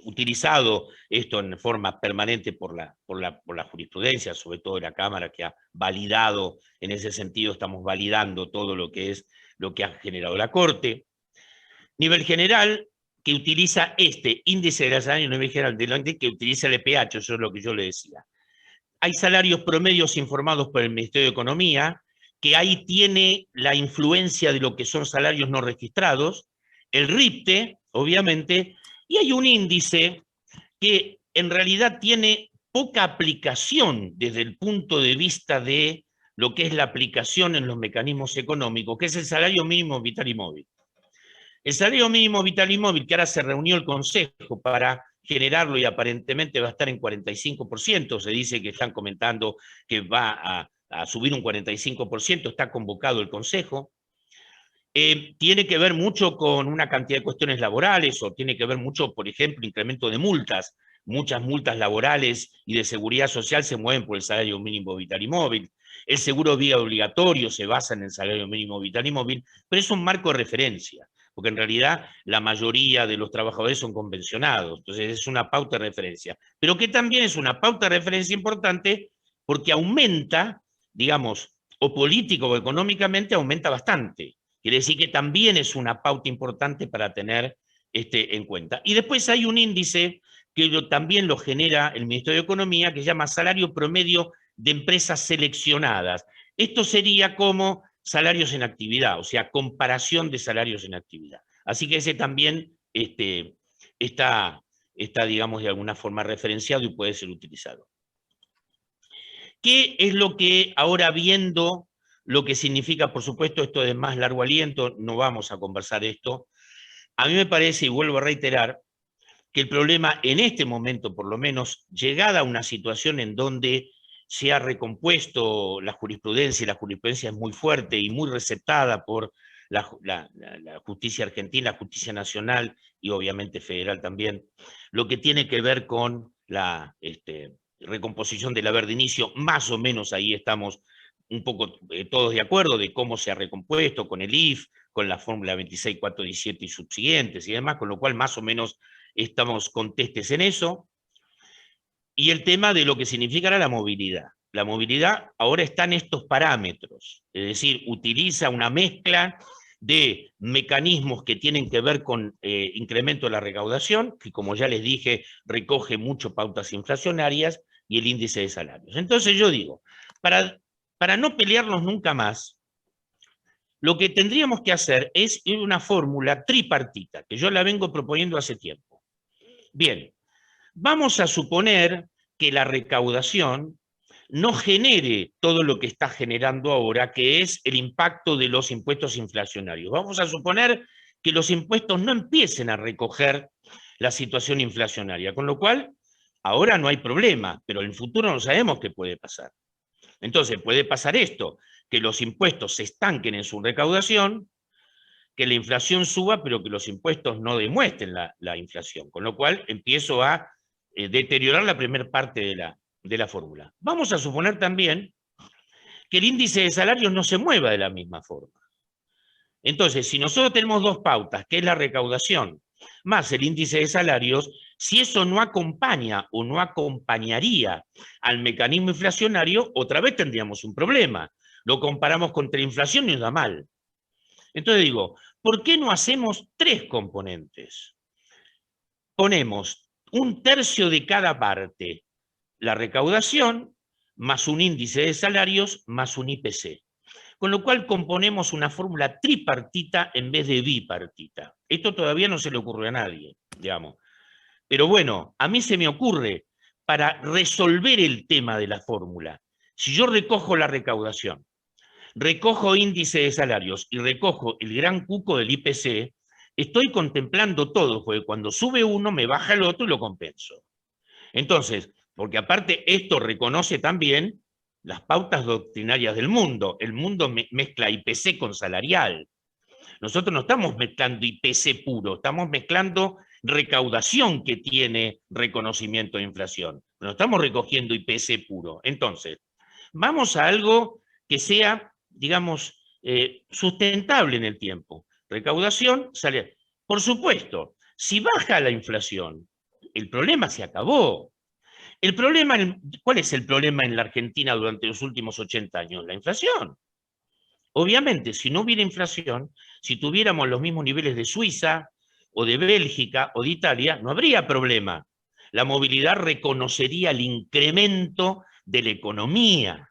utilizado esto en forma permanente por la jurisprudencia, sobre todo de la Cámara, que ha validado, en ese sentido estamos validando todo lo que ha generado la Corte. Nivel general, que utiliza este índice de salario nivel general, que utiliza el EPH, eso es lo que yo le decía. Hay salarios promedios informados por el Ministerio de Economía, que ahí tiene la influencia de lo que son salarios no registrados, el RIPTE, obviamente, y hay un índice que en realidad tiene poca aplicación desde el punto de vista de lo que es la aplicación en los mecanismos económicos, que es el salario mínimo vital y móvil. El salario mínimo vital y móvil, que ahora se reunió el Consejo para generarlo y aparentemente va a estar en 45%, se dice que están comentando que va a subir un 45%, está convocado el Consejo. Tiene que ver mucho con una cantidad de cuestiones laborales o tiene que ver mucho, por ejemplo, incremento de multas. Muchas multas laborales y de seguridad social se mueven por el salario mínimo vital y móvil. El seguro de vida obligatorio se basa en el salario mínimo vital y móvil, pero es un marco de referencia, porque en realidad la mayoría de los trabajadores son convencionados, entonces es una pauta de referencia, pero que también es una pauta de referencia importante porque aumenta, digamos, o político o económicamente aumenta bastante. Quiere decir que también es una pauta importante para tener en cuenta. Y después hay un índice que también lo genera el Ministerio de Economía, que se llama salario promedio de empresas seleccionadas. Esto sería como salarios en actividad, o sea, comparación de salarios en actividad. Así que ese también está, digamos, de alguna forma referenciado y puede ser utilizado. ¿Qué es lo que ahora viendo lo que significa, por supuesto, esto de más largo aliento, no vamos a conversar esto? A mí me parece, y vuelvo a reiterar, que el problema en este momento, por lo menos, llegada a una situación en donde se ha recompuesto la jurisprudencia, y la jurisprudencia es muy fuerte y muy receptada por la justicia argentina, la justicia nacional y obviamente federal también, lo que tiene que ver con la recomposición del haber de inicio, más o menos ahí estamos un poco todos de acuerdo de cómo se ha recompuesto con el IF, con la fórmula 26417 y subsiguientes y demás, con lo cual más o menos estamos contestes en eso. Y el tema de lo que significará la movilidad. La movilidad ahora está en estos parámetros, es decir, utiliza una mezcla de mecanismos que tienen que ver con incremento de la recaudación, que como ya les dije, recoge mucho pautas inflacionarias y el índice de salarios. Entonces yo digo, para no pelearnos nunca más, lo que tendríamos que hacer es una fórmula tripartita, que yo la vengo proponiendo hace tiempo. Bien, vamos a suponer que la recaudación no genere todo lo que está generando ahora, que es el impacto de los impuestos inflacionarios. Vamos a suponer que los impuestos no empiecen a recoger la situación inflacionaria. Con lo cual, ahora no hay problema, pero en el futuro no sabemos qué puede pasar. Entonces, puede pasar esto, que los impuestos se estanquen en su recaudación, que la inflación suba, pero que los impuestos no demuestren la inflación. Con lo cual, empiezo a deteriorar la primera parte de la fórmula. Vamos a suponer también que el índice de salarios no se mueva de la misma forma. Entonces, si nosotros tenemos dos pautas, que es la recaudación más el índice de salarios, si eso no acompaña o no acompañaría al mecanismo inflacionario, otra vez tendríamos un problema. Lo comparamos contra la inflación y nos da mal. Entonces digo, ¿por qué no hacemos tres componentes? Ponemos un tercio de cada parte, la recaudación, más un índice de salarios, más un IPC. Con lo cual componemos una fórmula tripartita en vez de bipartita. Esto todavía no se le ocurre a nadie, digamos. Pero bueno, a mí se me ocurre para resolver el tema de la fórmula. Si yo recojo la recaudación, recojo índice de salarios y recojo el gran cuco del IPC, estoy contemplando todo, porque cuando sube uno me baja el otro y lo compenso. Entonces, porque aparte esto reconoce también las pautas doctrinarias del mundo. El mundo mezcla IPC con salarial. Nosotros no estamos mezclando IPC puro, estamos mezclando recaudación que tiene reconocimiento de inflación. No estamos recogiendo IPC puro. Entonces, vamos a algo que sea, digamos, sustentable en el tiempo. Recaudación, salarial. Por supuesto, si baja la inflación, el problema se acabó. El problema, ¿cuál es el problema en la Argentina durante los últimos 80 años? La inflación. Obviamente, si no hubiera inflación, si tuviéramos los mismos niveles de Suiza, o de Bélgica, o de Italia, no habría problema. La movilidad reconocería el incremento de la economía,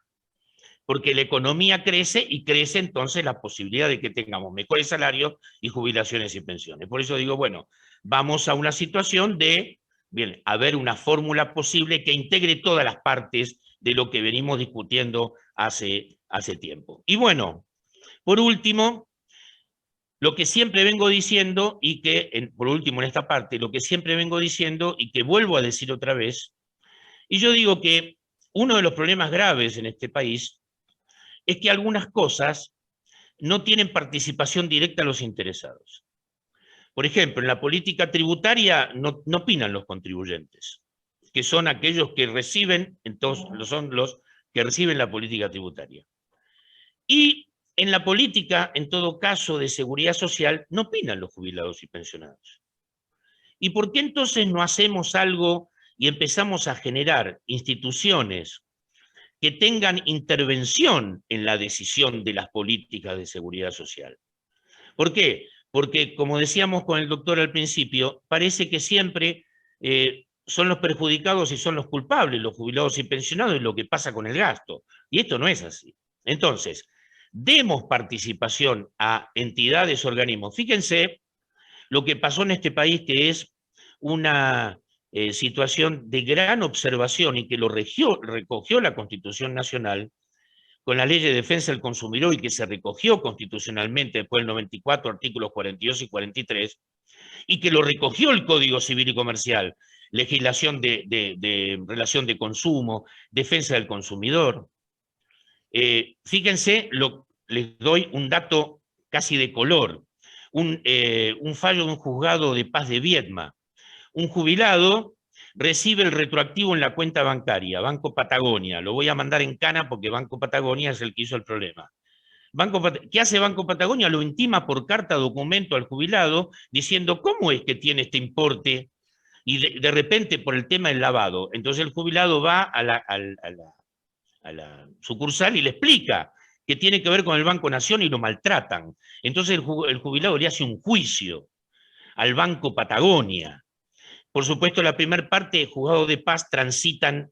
porque la economía crece y crece entonces la posibilidad de que tengamos mejores salarios y jubilaciones y pensiones. Por eso digo, bueno, vamos a una situación de, bien, haber una fórmula posible que integre todas las partes de lo que venimos discutiendo hace tiempo. Y bueno, por último, lo que siempre vengo diciendo y que, por último en esta parte, lo que siempre vengo diciendo y que vuelvo a decir otra vez, y yo digo que uno de los problemas graves en este país es que algunas cosas no tienen participación directa a los interesados. Por ejemplo, en la política tributaria no opinan los contribuyentes, que son aquellos que reciben, entonces son los que reciben la política tributaria. Y en la política, en todo caso, de seguridad social, no opinan los jubilados y pensionados. ¿Y por qué entonces no hacemos algo y empezamos a generar instituciones que tengan intervención en la decisión de las políticas de seguridad social? ¿Por qué? Porque, como decíamos con el doctor al principio, parece que siempre son los perjudicados y son los culpables, los jubilados y pensionados, y lo que pasa con el gasto. Y esto no es así. Entonces, demos participación a entidades, organismos. Fíjense lo que pasó en este país, que es una situación de gran observación y que lo recogió la Constitución Nacional con la Ley de Defensa del Consumidor y que se recogió constitucionalmente después del 94, artículos 42 y 43, y que lo recogió el Código Civil y Comercial, legislación de relación de consumo, defensa del consumidor. Fíjense, les doy un dato casi de color, un fallo de un juzgado de paz de Viedma. Un jubilado recibe el retroactivo en la cuenta bancaria, Banco Patagonia. Lo voy a mandar en cana porque Banco Patagonia es el que hizo el problema. ¿Qué hace Banco Patagonia? Lo intima por carta documento al jubilado diciendo cómo es que tiene este importe y de repente por el tema del lavado. Entonces el jubilado va a la sucursal y le explica que tiene que ver con el Banco Nación y lo maltratan. Entonces el jubilado le hace un juicio al Banco Patagonia. Por supuesto, la primera parte, juzgados de paz transitan,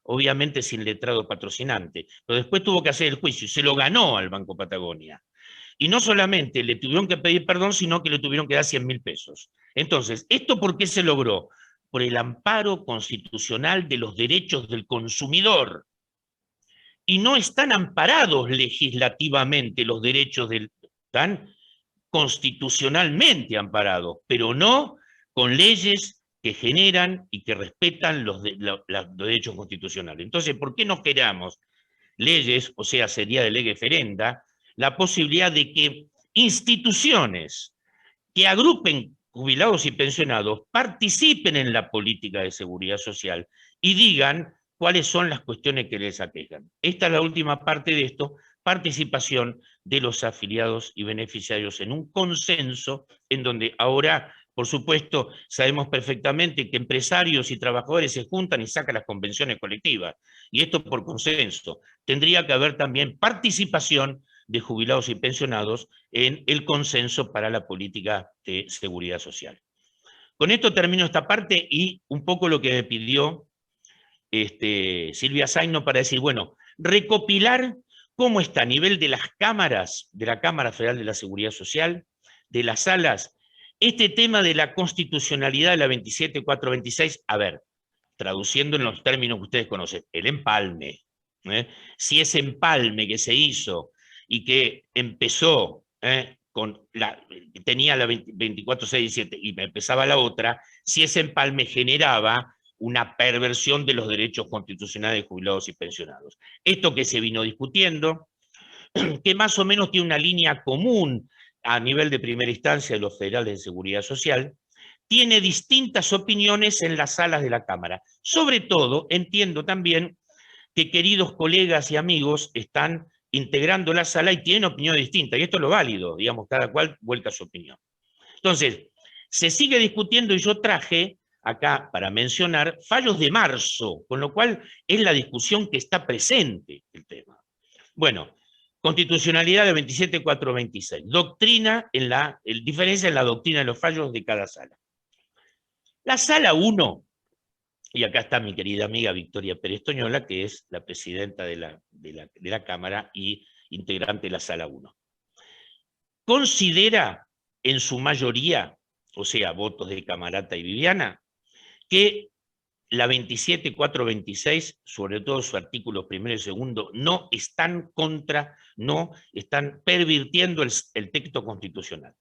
obviamente, sin letrado patrocinante, pero después tuvo que hacer el juicio y se lo ganó al Banco Patagonia. Y no solamente le tuvieron que pedir perdón, sino que le tuvieron que dar 100.000 pesos. Entonces, ¿esto por qué se logró? Por el amparo constitucional de los derechos del consumidor. Y no están amparados legislativamente los derechos están constitucionalmente amparados, pero no con leyes que generan y que respetan los derechos constitucionales. Entonces, ¿por qué no queramos leyes, o sea, sería de lege ferenda, la posibilidad de que instituciones que agrupen jubilados y pensionados participen en la política de seguridad social y digan cuáles son las cuestiones que les aquejan? Esta es la última parte de esto, participación de los afiliados y beneficiarios en un consenso en donde ahora, por supuesto, sabemos perfectamente que empresarios y trabajadores se juntan y sacan las convenciones colectivas, y esto por consenso. Tendría que haber también participación de jubilados y pensionados en el consenso para la política de seguridad social. Con esto termino esta parte y un poco lo que me pidió Silvia Zaino para decir, bueno, recopilar cómo está a nivel de las cámaras, de la Cámara Federal de la Seguridad Social, de las salas, este tema de la constitucionalidad de la 27426, a ver, traduciendo en los términos que ustedes conocen, el empalme. Si ese empalme que se hizo y que empezó tenía la 24617 y empezaba la otra, si ese empalme generaba una perversión de los derechos constitucionales de jubilados y pensionados. Esto que se vino discutiendo, que más o menos tiene una línea común a nivel de primera instancia de los federales de seguridad social, tiene distintas opiniones en las salas de la Cámara. Sobre todo, entiendo también que queridos colegas y amigos están integrando la sala y tienen opiniones distintas, y esto es lo válido, digamos, cada cual vuelca su opinión. Entonces, se sigue discutiendo y yo traje acá para mencionar fallos de marzo, con lo cual es la discusión que está presente el tema. Bueno, constitucionalidad de 27426, doctrina diferencia en la doctrina de los fallos de cada sala. La sala 1, y acá está mi querida amiga Victoria Pérez Toñola, que es la presidenta de la Cámara y integrante de la sala 1. Considera en su mayoría, o sea, votos de Camarata y Viviana, que la 27426, sobre todo su artículo primero y segundo, no están pervirtiendo el texto constitucional.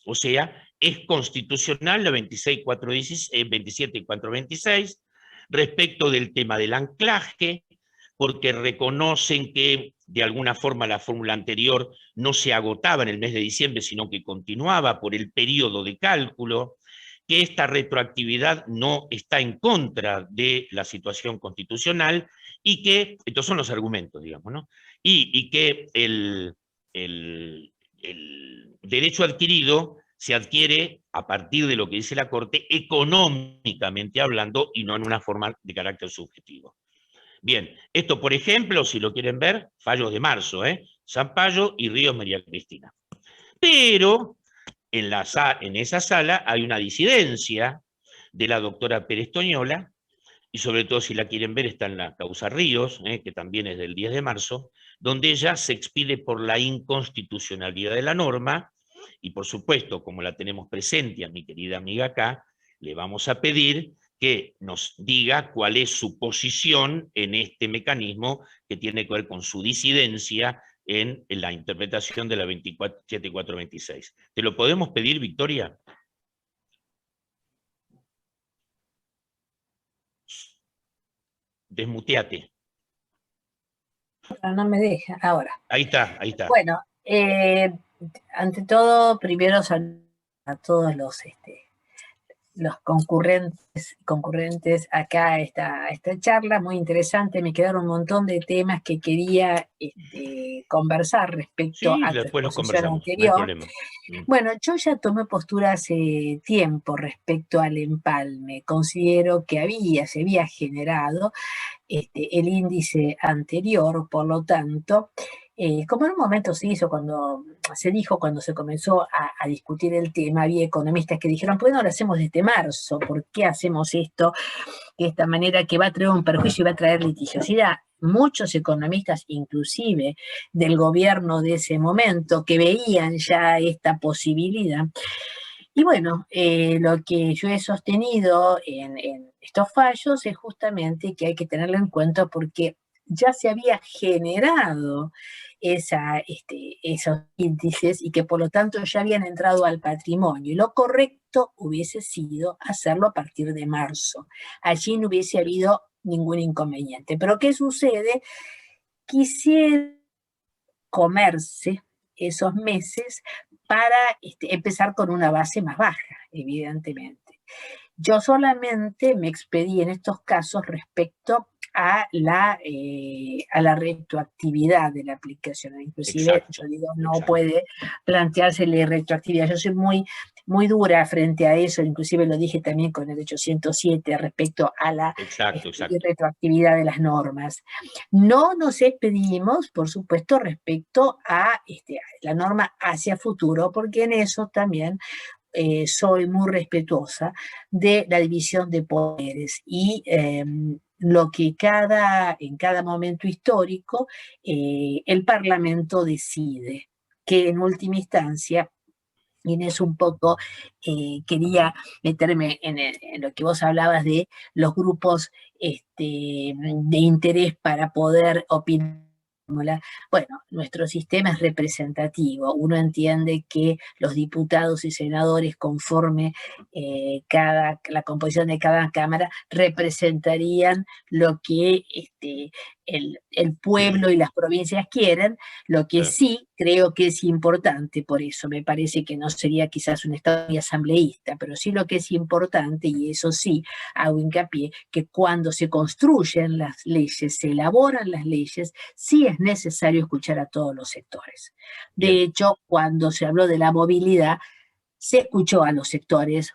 O sea, es constitucional la 27426 respecto del tema del anclaje, porque reconocen que de alguna forma la fórmula anterior no se agotaba en el mes de diciembre, sino que continuaba por el periodo de cálculo, que esta retroactividad no está en contra de la situación constitucional y que, estos son los argumentos, digamos, ¿no? Y que el derecho adquirido se adquiere a partir de lo que dice la Corte, económicamente hablando, y no en una forma de carácter subjetivo. Bien, esto, por ejemplo, si lo quieren ver, fallos de marzo, Sampaio y Ríos María Cristina. Pero en esa sala hay una disidencia de la doctora Pérez Toñola, y sobre todo si la quieren ver está en la causa Ríos, que también es del 10 de marzo, donde ella se expide por la inconstitucionalidad de la norma, y por supuesto, como la tenemos presente a mi querida amiga acá, le vamos a pedir que nos diga cuál es su posición en este mecanismo que tiene que ver con su disidencia en la interpretación de la 27426. ¿Te lo podemos pedir, Victoria? Desmuteate. No me deja, ahora. Ahí está, ahí está. Bueno, ante todo, primero saludo a todos los concurrentes acá a esta charla, muy interesante. Me quedaron un montón de temas que quería conversar respecto a la exposición anterior. No hay problema. Bueno, yo ya tomé postura hace tiempo respecto al empalme. Considero que se había generado el índice anterior, por lo tanto, como en un momento se hizo cuando se comenzó a discutir el tema, había economistas que dijeron, pues no lo hacemos desde marzo, ¿por qué hacemos esto de esta manera que va a traer un perjuicio y va a traer litigiosidad? Muchos economistas, inclusive del gobierno de ese momento, que veían ya esta posibilidad. Y bueno, lo que yo he sostenido en estos fallos es justamente que hay que tenerlo en cuenta porque ya se había generado esos índices y que por lo tanto ya habían entrado al patrimonio. Y lo correcto correcto hubiese sido hacerlo a partir de marzo. Allí no hubiese habido ningún inconveniente. Pero ¿qué sucede? Quisiera comerse esos meses para empezar con una base más baja, evidentemente. Yo solamente me expedí en estos casos respecto a la retroactividad de la aplicación. Inclusive, exacto, yo digo, no exacto. Puede plantearse la retroactividad. Yo soy muy dura frente a eso, inclusive lo dije también con el 807 respecto a la exacto. Retroactividad de las normas. No nos expedimos, por supuesto, respecto a la norma hacia futuro, porque en eso también soy muy respetuosa de la división de poderes y lo que en cada momento histórico el Parlamento decide, que en última instancia, y en eso un poco quería meterme en lo que vos hablabas de los grupos de interés para poder opinar. Bueno, nuestro sistema es representativo. Uno entiende que los diputados y senadores, conforme la composición de cada cámara, representarían lo que el pueblo y las provincias quieren. Lo que sí creo que es importante, por eso me parece que no sería quizás un Estado asambleísta, pero sí lo que es importante, y eso sí hago hincapié, que cuando se construyen las leyes, se elaboran las leyes, sí es necesario escuchar a todos los sectores. De hecho, cuando se habló de la movilidad, se escuchó a los sectores,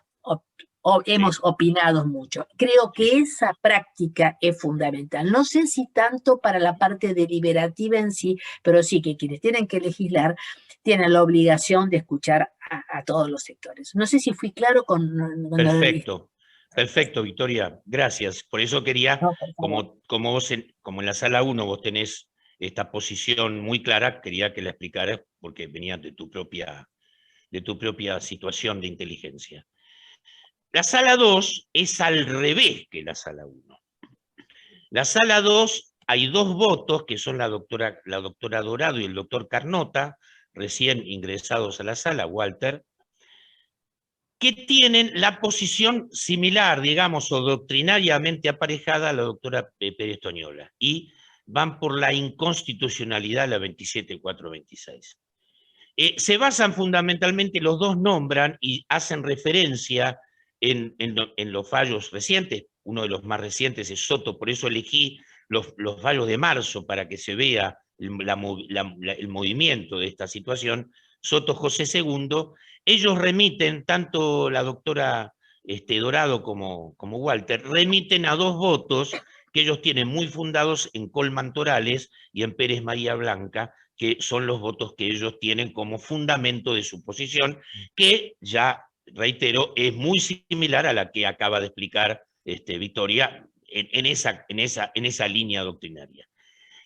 hemos opinado mucho. Creo que esa práctica es fundamental. No sé si tanto para la parte deliberativa en sí, pero sí que quienes tienen que legislar tienen la obligación de escuchar a todos los sectores. No sé si fui claro con Perfecto. Perfecto, Victoria, gracias. Por eso quería, como en la sala 1 vos tenés esta posición muy clara, quería que la explicaras porque venía de tu propia situación de inteligencia. La sala 2 es al revés que la sala 1. La sala 2 hay 2 votos, que son la doctora Dorado y el doctor Carnota, recién ingresados a la sala, Walter, que tienen la posición similar, digamos, o doctrinariamente aparejada a la doctora Pérez Toñola, y van por la inconstitucionalidad, la 27426. Se basan fundamentalmente, los dos nombran y hacen referencia en los fallos recientes. Uno de los más recientes es Soto, por eso elegí los fallos de marzo para que se vea el movimiento de esta situación. Soto José II, ellos remiten, tanto la doctora Dorado como Walter, remiten a 2 votos que ellos tienen muy fundados en Colman Torales y en Pérez María Blanca, que son los votos que ellos tienen como fundamento de su posición, que ya, reitero, es muy similar a la que acaba de explicar Victoria en esa línea doctrinaria.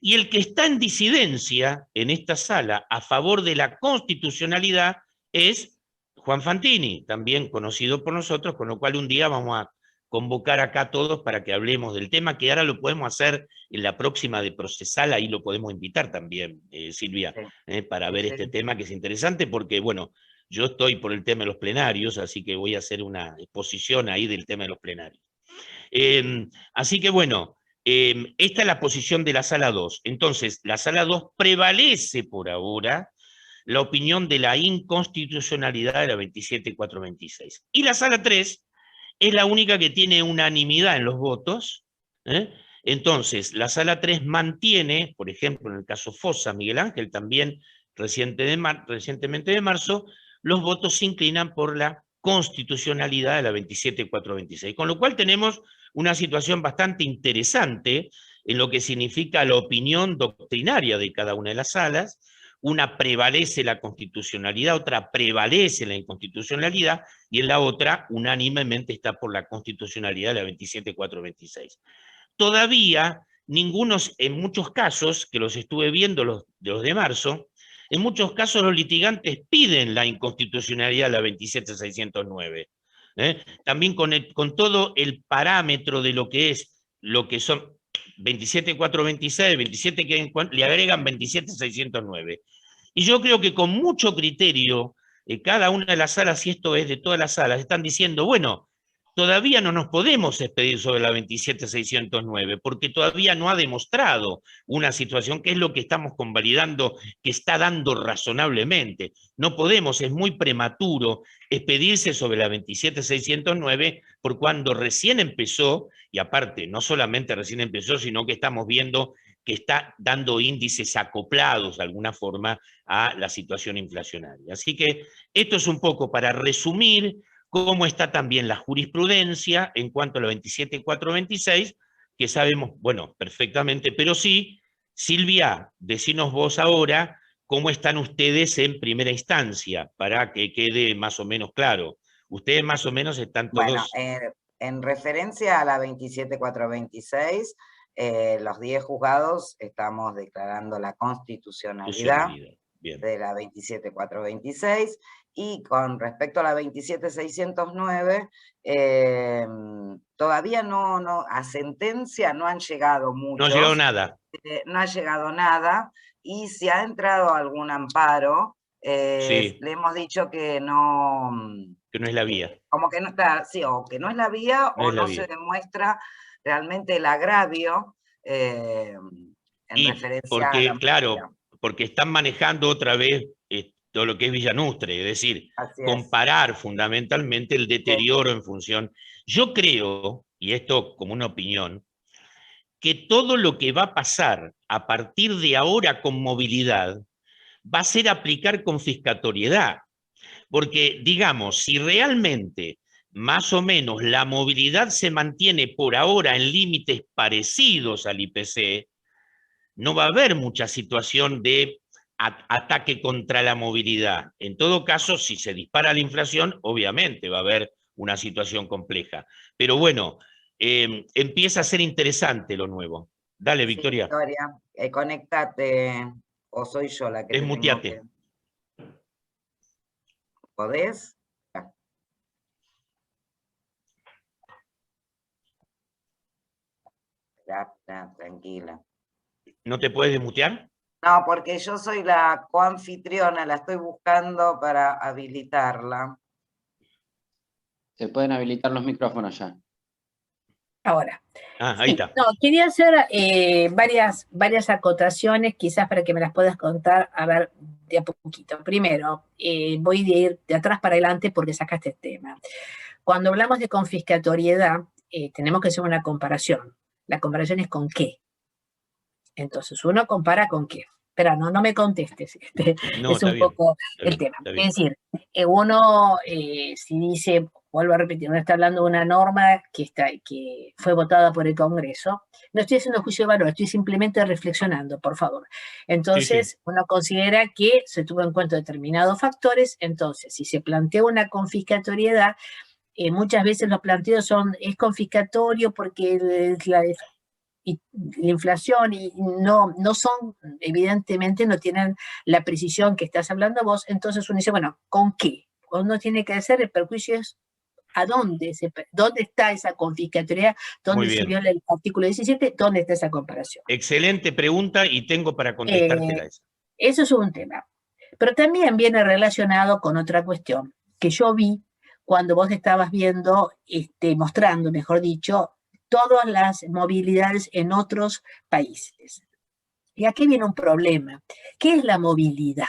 Y el que está en disidencia en esta sala a favor de la constitucionalidad es Juan Fantini, también conocido por nosotros, con lo cual un día vamos a convocar acá a todos para que hablemos del tema, que ahora lo podemos hacer en la próxima de Procesal, ahí lo podemos invitar también, Silvia, para ver este tema, que es interesante, porque, bueno, yo estoy por el tema de los plenarios, así que voy a hacer una exposición ahí del tema de los plenarios. Así que, bueno, esta es la posición de la sala 2. Entonces, la sala 2 prevalece por ahora la opinión de la inconstitucionalidad de la 27426. Y la sala 3 es la única que tiene unanimidad en los votos. Entonces, la sala 3 mantiene, por ejemplo, en el caso Fossa, Miguel Ángel, también recientemente de marzo, los votos se inclinan por la constitucionalidad de la 27426. Con lo cual tenemos una situación bastante interesante en lo que significa la opinión doctrinaria de cada una de las salas. Una prevalece la constitucionalidad, otra prevalece la inconstitucionalidad, y en la otra, unánimemente, está por la constitucionalidad de la 27426. Todavía, en muchos casos, que los estuve viendo, los de marzo, en muchos casos los litigantes piden la inconstitucionalidad de la 27609. También con todo el parámetro de lo que son 27426, 27 que le agregan 27609. Y yo creo que con mucho criterio cada una de las salas, y esto es de todas las salas, están diciendo, bueno, todavía no nos podemos expedir sobre la 27.609, porque todavía no ha demostrado una situación que es lo que estamos convalidando, que está dando razonablemente. No podemos, es muy prematuro expedirse sobre la 27.609 por cuando recién empezó, y aparte, no solamente recién empezó, sino que estamos viendo que está dando índices acoplados de alguna forma a la situación inflacionaria. Así que esto es un poco para resumir cómo está también la jurisprudencia en cuanto a la 27.426, que sabemos, bueno, perfectamente, pero sí, Silvia, decinos vos ahora cómo están ustedes en primera instancia, para que quede más o menos claro. Ustedes más o menos están todos... Bueno, en referencia a la 27.426, los 10 juzgados estamos declarando la constitucionalidad de la 27.426, y con respecto a la 27.609, todavía a sentencia no han llegado muchos. No ha llegado nada. No ha llegado nada, y si ha entrado algún amparo, le hemos dicho que no... Que no es la vía. Como que no está, sí, o que no es la vía, no o no se demuestra realmente el agravio en referencia porque, a la claro, porque están manejando otra vez todo lo que es Villanustre, es decir, comparar fundamentalmente el deterioro en función. Yo creo, y esto como una opinión, que todo lo que va a pasar a partir de ahora con movilidad va a ser aplicar confiscatoriedad. Porque, digamos, si realmente más o menos la movilidad se mantiene por ahora en límites parecidos al IPC, no va a haber mucha situación de ataque contra la movilidad. En todo caso, si se dispara la inflación, obviamente va a haber una situación compleja. Pero bueno, empieza a ser interesante lo nuevo. Dale, Victoria. Sí, Victoria, conéctate, o soy yo la que te tengo que... ¿Podés? Tranquila. ¿No te puedes desmutear? No, porque yo soy la coanfitriona, la estoy buscando para habilitarla. Se pueden habilitar los micrófonos ya. Ahora. Ahí está. No, quería hacer varias acotaciones, quizás para que me las puedas contar, a ver, de a poquito. Primero, voy de ir de atrás para adelante porque sacaste el tema. Cuando hablamos de confiscatoriedad, tenemos que hacer una comparación. La comparación es con qué. Entonces, uno compara con qué. Pero no me contestes, no, es un poco el tema. Es decir, uno, si dice, vuelvo a repetir, uno está hablando de una norma que fue votada por el Congreso, no estoy haciendo juicio de valor, estoy simplemente reflexionando, por favor. Entonces, uno considera que se tuvo en cuenta determinados factores, entonces, si se plantea una confiscatoriedad, muchas veces los planteos es confiscatorio porque la inflación y no son, evidentemente no tienen la precisión que estás hablando vos, entonces uno dice, bueno, ¿con qué? Uno tiene que hacer el perjuicio es a dónde está esa confiscatoriedad, dónde se viola el artículo 17, dónde está esa comparación. Excelente pregunta y tengo para contestártela esa. Eso es un tema. Pero también viene relacionado con otra cuestión que yo vi cuando vos estabas viendo, mostrando, mejor dicho, todas las movilidades en otros países. Y aquí viene un problema. ¿Qué es la movilidad?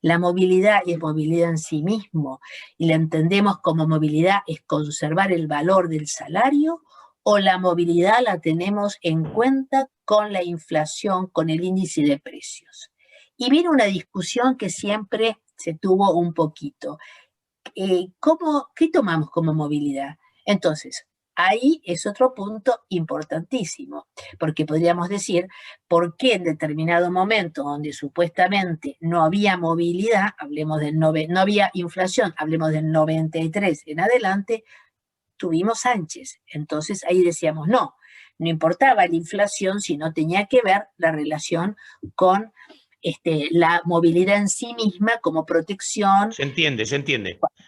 La movilidad es movilidad en sí mismo, y la entendemos como movilidad es conservar el valor del salario, o la movilidad la tenemos en cuenta con la inflación, con el índice de precios. Y viene una discusión que siempre se tuvo un poquito. ¿Qué tomamos como movilidad? Entonces, ahí es otro punto importantísimo, porque podríamos decir por qué en determinado momento donde supuestamente no había movilidad, no había inflación, hablemos del 93 en adelante, tuvimos Sánchez. Entonces ahí decíamos, no importaba la inflación, sino tenía que ver la relación con la movilidad en sí misma como protección. Se entiende.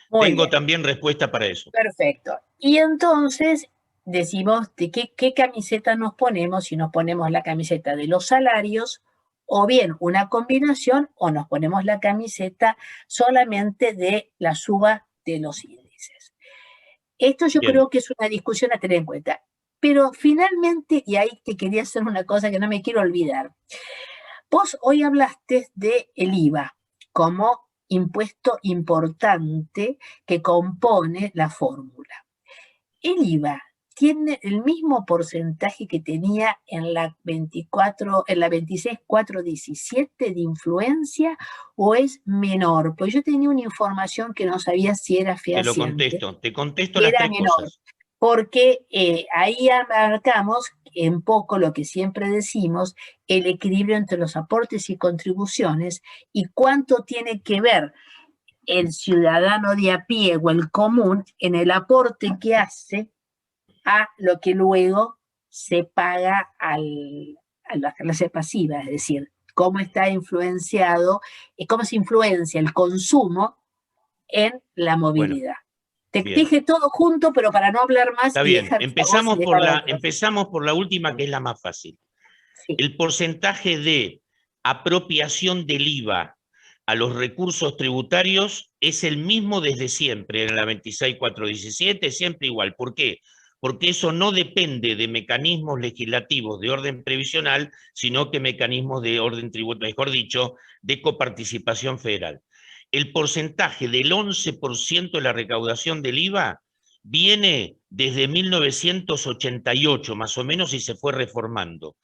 Tengo también respuesta para eso. Perfecto. Y entonces decimos de qué camiseta nos ponemos, si nos ponemos la camiseta de los salarios o bien una combinación, o nos ponemos la camiseta solamente de la suba de los índices. Esto yo creo que es una discusión a tener en cuenta. Pero finalmente, y ahí te quería hacer una cosa que no me quiero olvidar. Vos hoy hablaste del IVA como impuesto importante que compone la fórmula. El IVA tiene el mismo porcentaje que tenía en la 26.417 de influencia, o es menor, pues yo tenía una información que no sabía si era fehaciente. Te contesto las tres cosas. Porque ahí marcamos en poco lo que siempre decimos, el equilibrio entre los aportes y contribuciones, y cuánto tiene que ver el ciudadano de a pie o el común en el aporte que hace a lo que luego se paga a la clase pasiva, es decir, cómo está influenciado, cómo se influencia el consumo en la movilidad. Te dije todo junto, pero para no hablar más. Está bien, empezamos por la última, que es la más fácil. Sí. El porcentaje de apropiación del IVA a los recursos tributarios es el mismo desde siempre, en la 26.417, siempre igual. ¿Por qué? Porque eso no depende de mecanismos legislativos de orden previsional, sino que mecanismos de orden tributario, mejor dicho, de coparticipación federal. El porcentaje del 11% de la recaudación del IVA viene desde 1988, más o menos, y se fue reformando.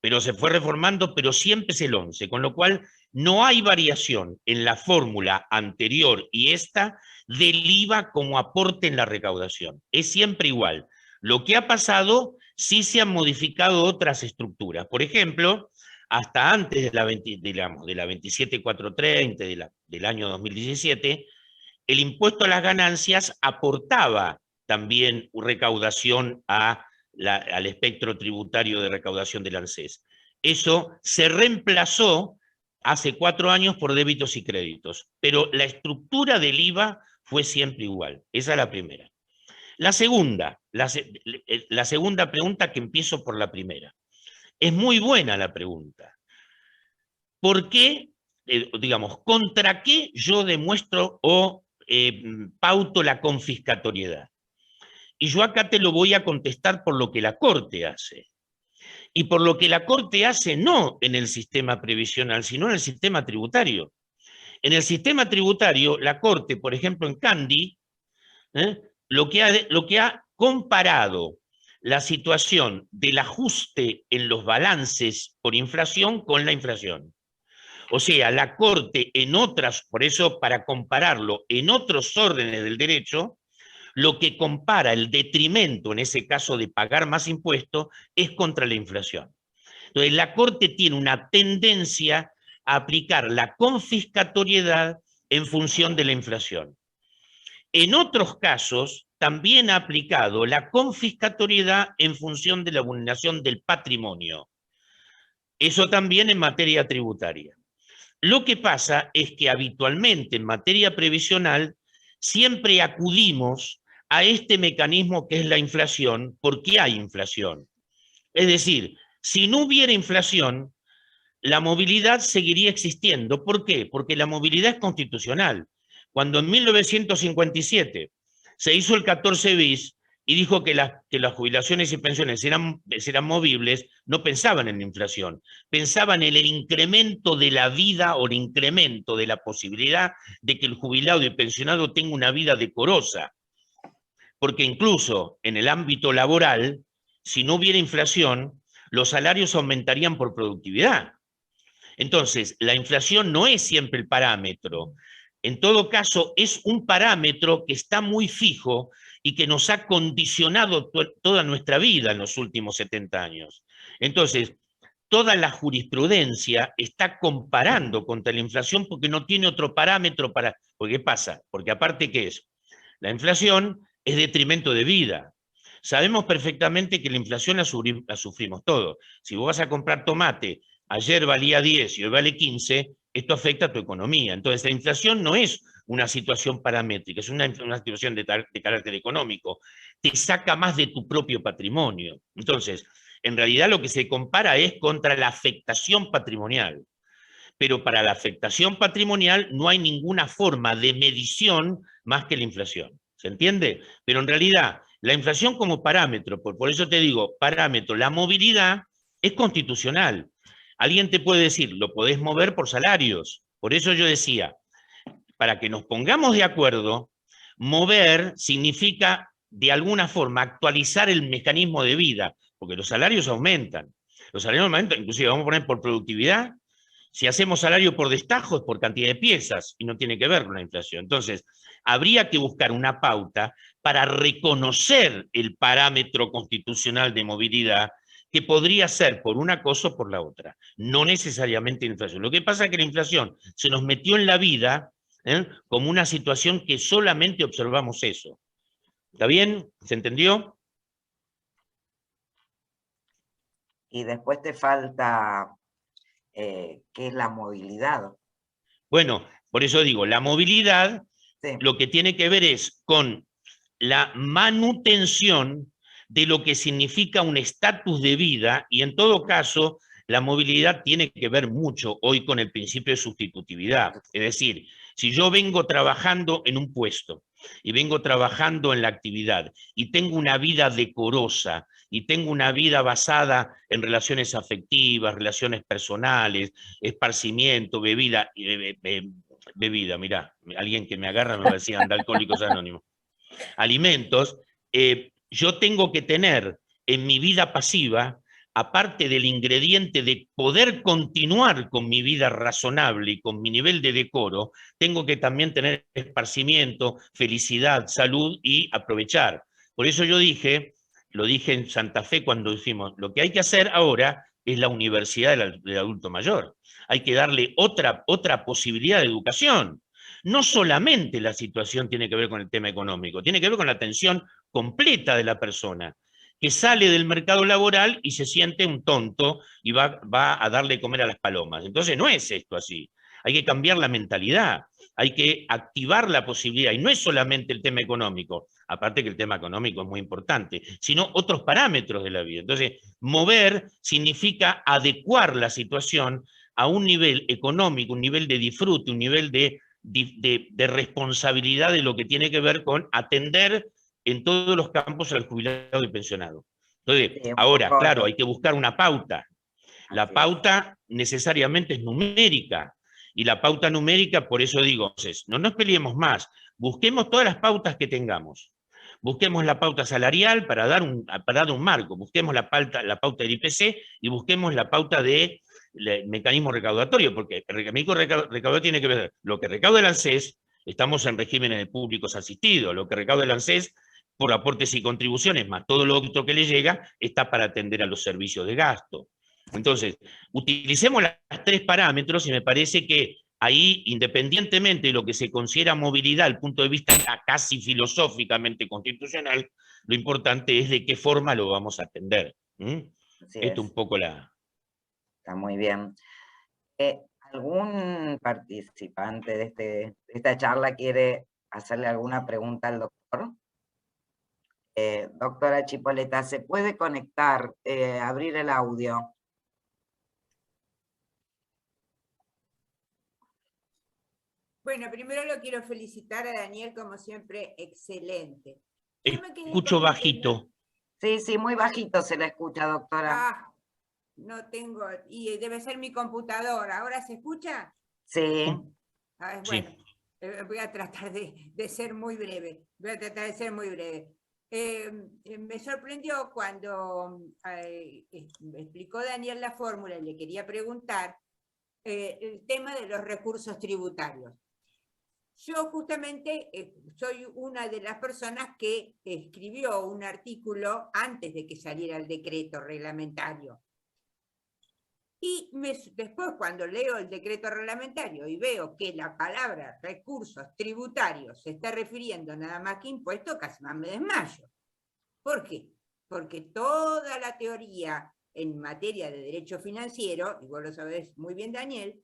Pero siempre es el 11%, con lo cual no hay variación en la fórmula anterior y esta del IVA como aporte en la recaudación. Es siempre igual. Lo que ha pasado, sí se han modificado otras estructuras. Por ejemplo, hasta antes de la 27.430 del año 2017, el impuesto a las ganancias aportaba también recaudación al espectro tributario de recaudación del ANSES. Eso se reemplazó hace 4 años por débitos y créditos, pero la estructura del IVA fue siempre igual. Esa es la primera. La segunda pregunta, que empiezo por la primera. Es muy buena la pregunta. ¿Por qué, contra qué yo demuestro o pauto la confiscatoriedad? Y yo acá te lo voy a contestar por lo que la Corte hace. Y por lo que la Corte hace no en el sistema previsional, sino en el sistema tributario. En el sistema tributario, la Corte, por ejemplo, en Candy, lo que ha comparado la situación del ajuste en los balances por inflación con la inflación. O sea, la Corte por eso para compararlo en otros órdenes del derecho, lo que compara el detrimento, en ese caso de pagar más impuestos, es contra la inflación. Entonces, la Corte tiene una tendencia a aplicar la confiscatoriedad en función de la inflación. En otros casos, también ha aplicado la confiscatoriedad en función de la vulneración del patrimonio. Eso también en materia tributaria. Lo que pasa es que habitualmente en materia previsional siempre acudimos a este mecanismo que es la inflación, porque hay inflación. Es decir, si no hubiera inflación, la movilidad seguiría existiendo. ¿Por qué? Porque la movilidad es constitucional. Cuando en 1957 se hizo el 14 bis y dijo que las jubilaciones y pensiones eran movibles, no pensaban en la inflación, pensaban en el incremento de la vida o el incremento de la posibilidad de que el jubilado y pensionado tenga una vida decorosa. Porque incluso en el ámbito laboral, si no hubiera inflación, los salarios aumentarían por productividad. Entonces, la inflación no es siempre el parámetro. En todo caso, es un parámetro que está muy fijo y que nos ha condicionado toda nuestra vida en los últimos 70 años. Entonces, toda la jurisprudencia está comparando contra la inflación porque no tiene otro parámetro para... ¿Qué pasa? Porque aparte, ¿qué es? La inflación es detrimento de vida. Sabemos perfectamente que la inflación la sufrimos todos. Si vos vas a comprar tomate, ayer valía 10 y hoy vale 15, esto afecta a tu economía. Entonces, la inflación no es una situación paramétrica, es una situación de carácter económico. Te saca más de tu propio patrimonio. Entonces, en realidad lo que se compara es contra la afectación patrimonial. pero para la afectación patrimonial no hay ninguna forma de medición más que la inflación. ¿Se entiende? Pero en realidad, la inflación como parámetro, por eso te digo, parámetro, la movilidad es constitucional. Alguien te puede decir, lo podés mover por salarios. Por eso yo decía, para que nos pongamos de acuerdo, mover significa de alguna forma actualizar el mecanismo de vida, porque los salarios aumentan. Los salarios aumentan, inclusive vamos a poner por productividad. Si hacemos salario por destajo es por cantidad de piezas y no tiene que ver con la inflación. Entonces, habría que buscar una pauta para reconocer el parámetro constitucional de movilidad que podría ser por una cosa o por la otra, no necesariamente la inflación. Lo que pasa es que la inflación se nos metió en la vida como una situación que solamente observamos eso. ¿Está bien? ¿Se entendió? Y después te falta, ¿qué es la movilidad? Bueno, por eso digo, la movilidad sí. Lo que tiene que ver es con la manutención de lo que significa un estatus de vida, y en todo caso, la movilidad tiene que ver mucho hoy con el principio de sustitutividad. Es decir, si yo vengo trabajando en un puesto y vengo trabajando en la actividad y tengo una vida decorosa y tengo una vida basada en relaciones afectivas, relaciones personales, esparcimiento, bebida, mirá, alguien que me agarra me va a decir anda Alcohólicos Anónimos, alimentos, yo tengo que tener en mi vida pasiva, aparte del ingrediente de poder continuar con mi vida razonable y con mi nivel de decoro, tengo que también tener esparcimiento, felicidad, salud y aprovechar. Por eso yo dije, lo dije en Santa Fe cuando dijimos, lo que hay que hacer ahora es la universidad del adulto mayor. Hay que darle otra posibilidad de educación. No solamente la situación tiene que ver con el tema económico, tiene que ver con la atención completa de la persona, que sale del mercado laboral y se siente un tonto y va a darle comer a las palomas. Entonces no es esto así. Hay que cambiar la mentalidad, hay que activar la posibilidad, y no es solamente el tema económico, aparte que el tema económico es muy importante, sino otros parámetros de la vida. Entonces, mover significa adecuar la situación a un nivel económico, un nivel de disfrute, un nivel de responsabilidad de lo que tiene que ver con atender en todos los campos al jubilado y pensionado. Entonces, sí, ahora, claro, hay que buscar una pauta. La pauta necesariamente es numérica, y la pauta numérica, por eso digo, no nos peleemos más, busquemos todas las pautas que tengamos. Busquemos la pauta salarial para dar un marco, busquemos la pauta del IPC y busquemos la pauta de mecanismo recaudatorio, porque el mecanismo recaudatorio tiene que ver lo que recauda el ANSES, estamos en regímenes públicos asistidos, lo que recauda el ANSES por aportes y contribuciones, más todo lo otro que le llega, está para atender a los servicios de gasto. Entonces, utilicemos los tres parámetros y me parece que ahí, independientemente de lo que se considera movilidad desde el punto de vista casi filosóficamente constitucional, lo importante es de qué forma lo vamos a atender. Esto es un poco la... Está muy bien. ¿Algún participante de esta charla quiere hacerle alguna pregunta al doctor? Doctora Chipoletta, ¿se puede conectar, abrir el audio? Bueno, primero lo quiero felicitar a Daniel, como siempre, excelente. Escucho bajito. Sí, sí, muy bajito se la escucha, doctora. Ah, no tengo, y debe ser mi computadora. ¿Ahora se escucha? Sí. Bueno, sí. Voy a tratar de ser muy breve. Me sorprendió cuando explicó Daniel la fórmula y le quería preguntar el tema de los recursos tributarios. Yo justamente soy una de las personas que escribió un artículo antes de que saliera el decreto reglamentario. Y después, cuando leo el decreto reglamentario y veo que la palabra recursos tributarios se está refiriendo nada más que impuestos, casi más me desmayo. ¿Por qué? Porque toda la teoría en materia de derecho financiero, y vos lo sabés muy bien, Daniel,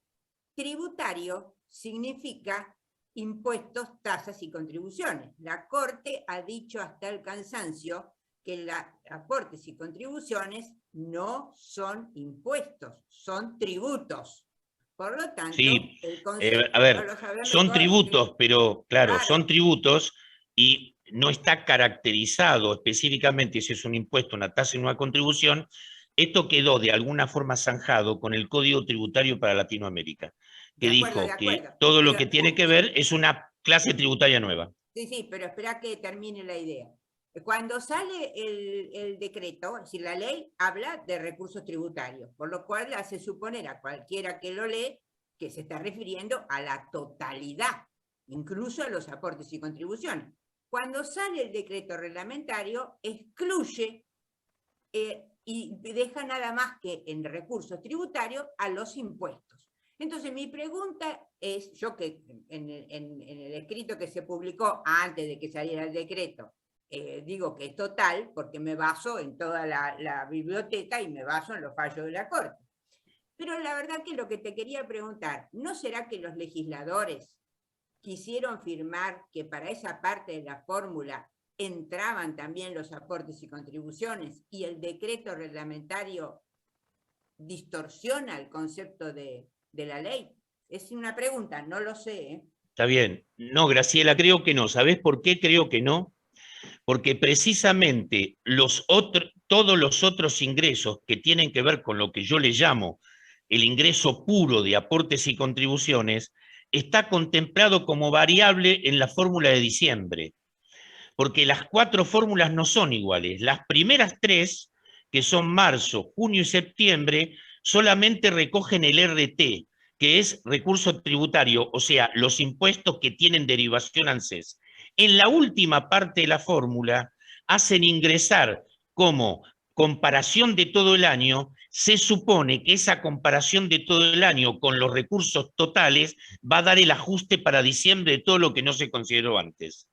tributario significa impuestos, tasas y contribuciones. La Corte ha dicho hasta el cansancio que los aportes y contribuciones no son impuestos, son tributos. Por lo tanto, sí, el concepto, a ver, no lo sabemos son todos, tributos, pero claro, claro. son tributos y no está caracterizado específicamente si es un impuesto, una tasa y una contribución. Esto quedó de alguna forma zanjado con el Código Tributario para Latinoamérica, que dijo que todo lo que tiene que ver es una clase tributaria nueva. Sí, sí, pero espera que termine la idea. Cuando sale el decreto, es decir, la ley habla de recursos tributarios, por lo cual hace suponer a cualquiera que lo lee que se está refiriendo a la totalidad, incluso a los aportes y contribuciones. Cuando sale el decreto reglamentario, excluye y deja nada más que en recursos tributarios a los impuestos. Entonces mi pregunta es, yo que en el escrito que se publicó antes de que saliera el decreto, digo que es total, porque me baso en toda la biblioteca y me baso en los fallos de la Corte. Pero la verdad que lo que te quería preguntar, ¿no será que los legisladores quisieron firmar que para esa parte de la fórmula entraban también los aportes y contribuciones y el decreto reglamentario distorsiona el concepto de la ley? Es una pregunta, no lo sé, ¿eh? Está bien. No, Graciela, creo que no. ¿Sabés por qué creo que no? Porque precisamente todos los otros ingresos que tienen que ver con lo que yo le llamo el ingreso puro de aportes y contribuciones, está contemplado como variable en la fórmula de diciembre. Porque las 4 fórmulas no son iguales. Las primeras 3, que son marzo, junio y septiembre, solamente recogen el RT, que es recurso tributario, o sea, los impuestos que tienen derivación ANSES. En la última parte de la fórmula hacen ingresar como comparación de todo el año. Se supone que esa comparación de todo el año con los recursos totales va a dar el ajuste para diciembre de todo lo que no se consideró antes.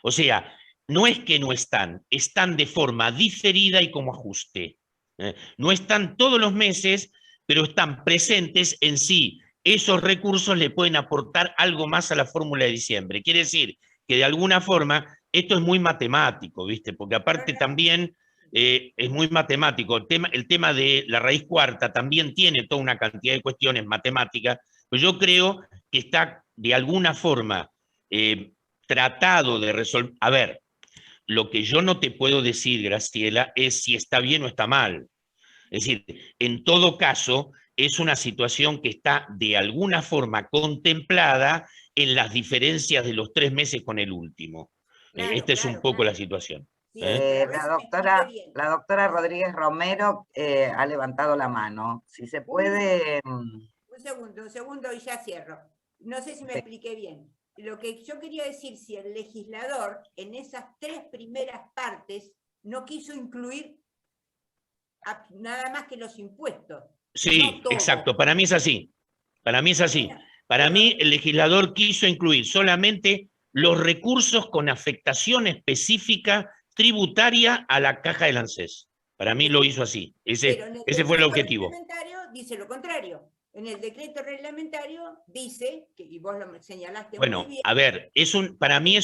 O sea, no es que no están, están de forma diferida y como ajuste. No están todos los meses, pero están presentes en sí. Esos recursos le pueden aportar algo más a la fórmula de diciembre. Quiere decir que de alguna forma esto es muy matemático, ¿viste? Porque aparte también es muy matemático. El tema de la raíz cuarta también tiene toda una cantidad de cuestiones matemáticas, pero yo creo que está de alguna forma tratado de resolver. A ver, lo que yo no te puedo decir, Graciela, es si está bien o está mal. Es decir, en todo caso, es una situación que está de alguna forma contemplada en las diferencias de los 3 meses con el último. Claro, Esta es un poco la situación. Sí, la doctora Rodríguez Romero ha levantado la mano. Si se puede... Un segundo y ya cierro. No sé si me expliqué bien. Lo que yo quería decir, si el legislador en esas 3 primeras partes no quiso incluir nada más que los impuestos. Sí, no exacto. Para mí es así. Para mí es así. Para mí el legislador quiso incluir solamente los recursos con afectación específica tributaria a la caja del ANSES. Para mí lo hizo así. Ese fue el objetivo. El reglamentario dice lo contrario. En el decreto reglamentario dice, y vos lo señalaste muy bien. Bueno, a ver, para mí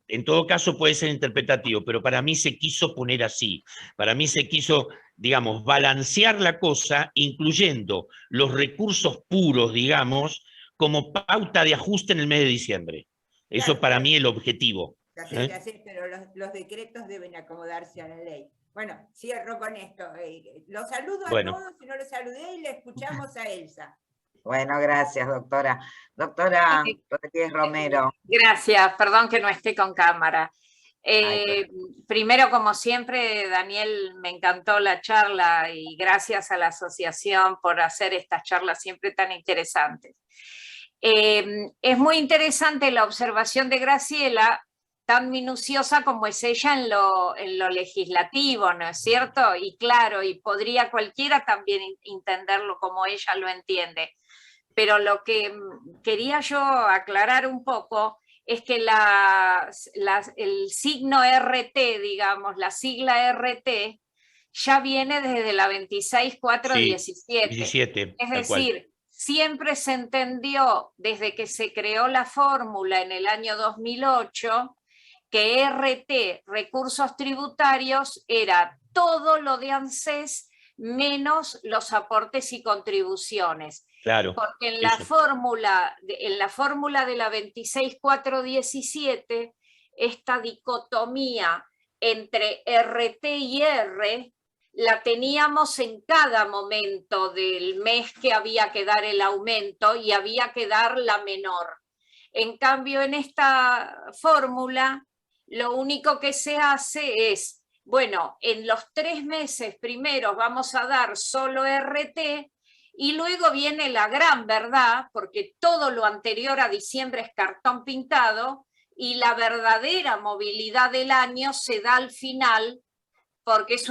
en todo caso puede ser interpretativo, pero para mí se quiso poner así. Para mí se quiso, digamos, balancear la cosa, incluyendo los recursos puros, digamos, como pauta de ajuste en el mes de diciembre. Eso para mí es el objetivo. Ya sé, pero los decretos deben acomodarse a la ley. Bueno, cierro con esto. Los saludo a todos, si no los saludé, y le escuchamos a Elsa. Bueno, gracias, doctora. Doctora Rodríguez Romero. Gracias, perdón que no esté con cámara. Primero, como siempre, Daniel, me encantó la charla y gracias a la asociación por hacer estas charlas siempre tan interesantes. Es muy interesante la observación de Graciela, tan minuciosa como es ella en lo legislativo, ¿no es cierto? Y claro, y podría cualquiera también entenderlo como ella lo entiende. Pero lo que quería yo aclarar un poco es que el signo RT, digamos, la sigla RT, ya viene desde la 26.417. 17, es decir, siempre se entendió desde que se creó la fórmula en el año 2008 que RT, recursos tributarios, era todo lo de ANSES menos los aportes y contribuciones. Claro. Porque en la fórmula de la 26417, esta dicotomía entre RT y R la teníamos en cada momento del mes que había que dar el aumento y había que dar la menor. En cambio, en esta fórmula, lo único que se hace es, bueno, en los 3 meses primeros vamos a dar solo RT, y luego viene la gran verdad, porque todo lo anterior a diciembre es cartón pintado, y la verdadera movilidad del año se da al final, porque es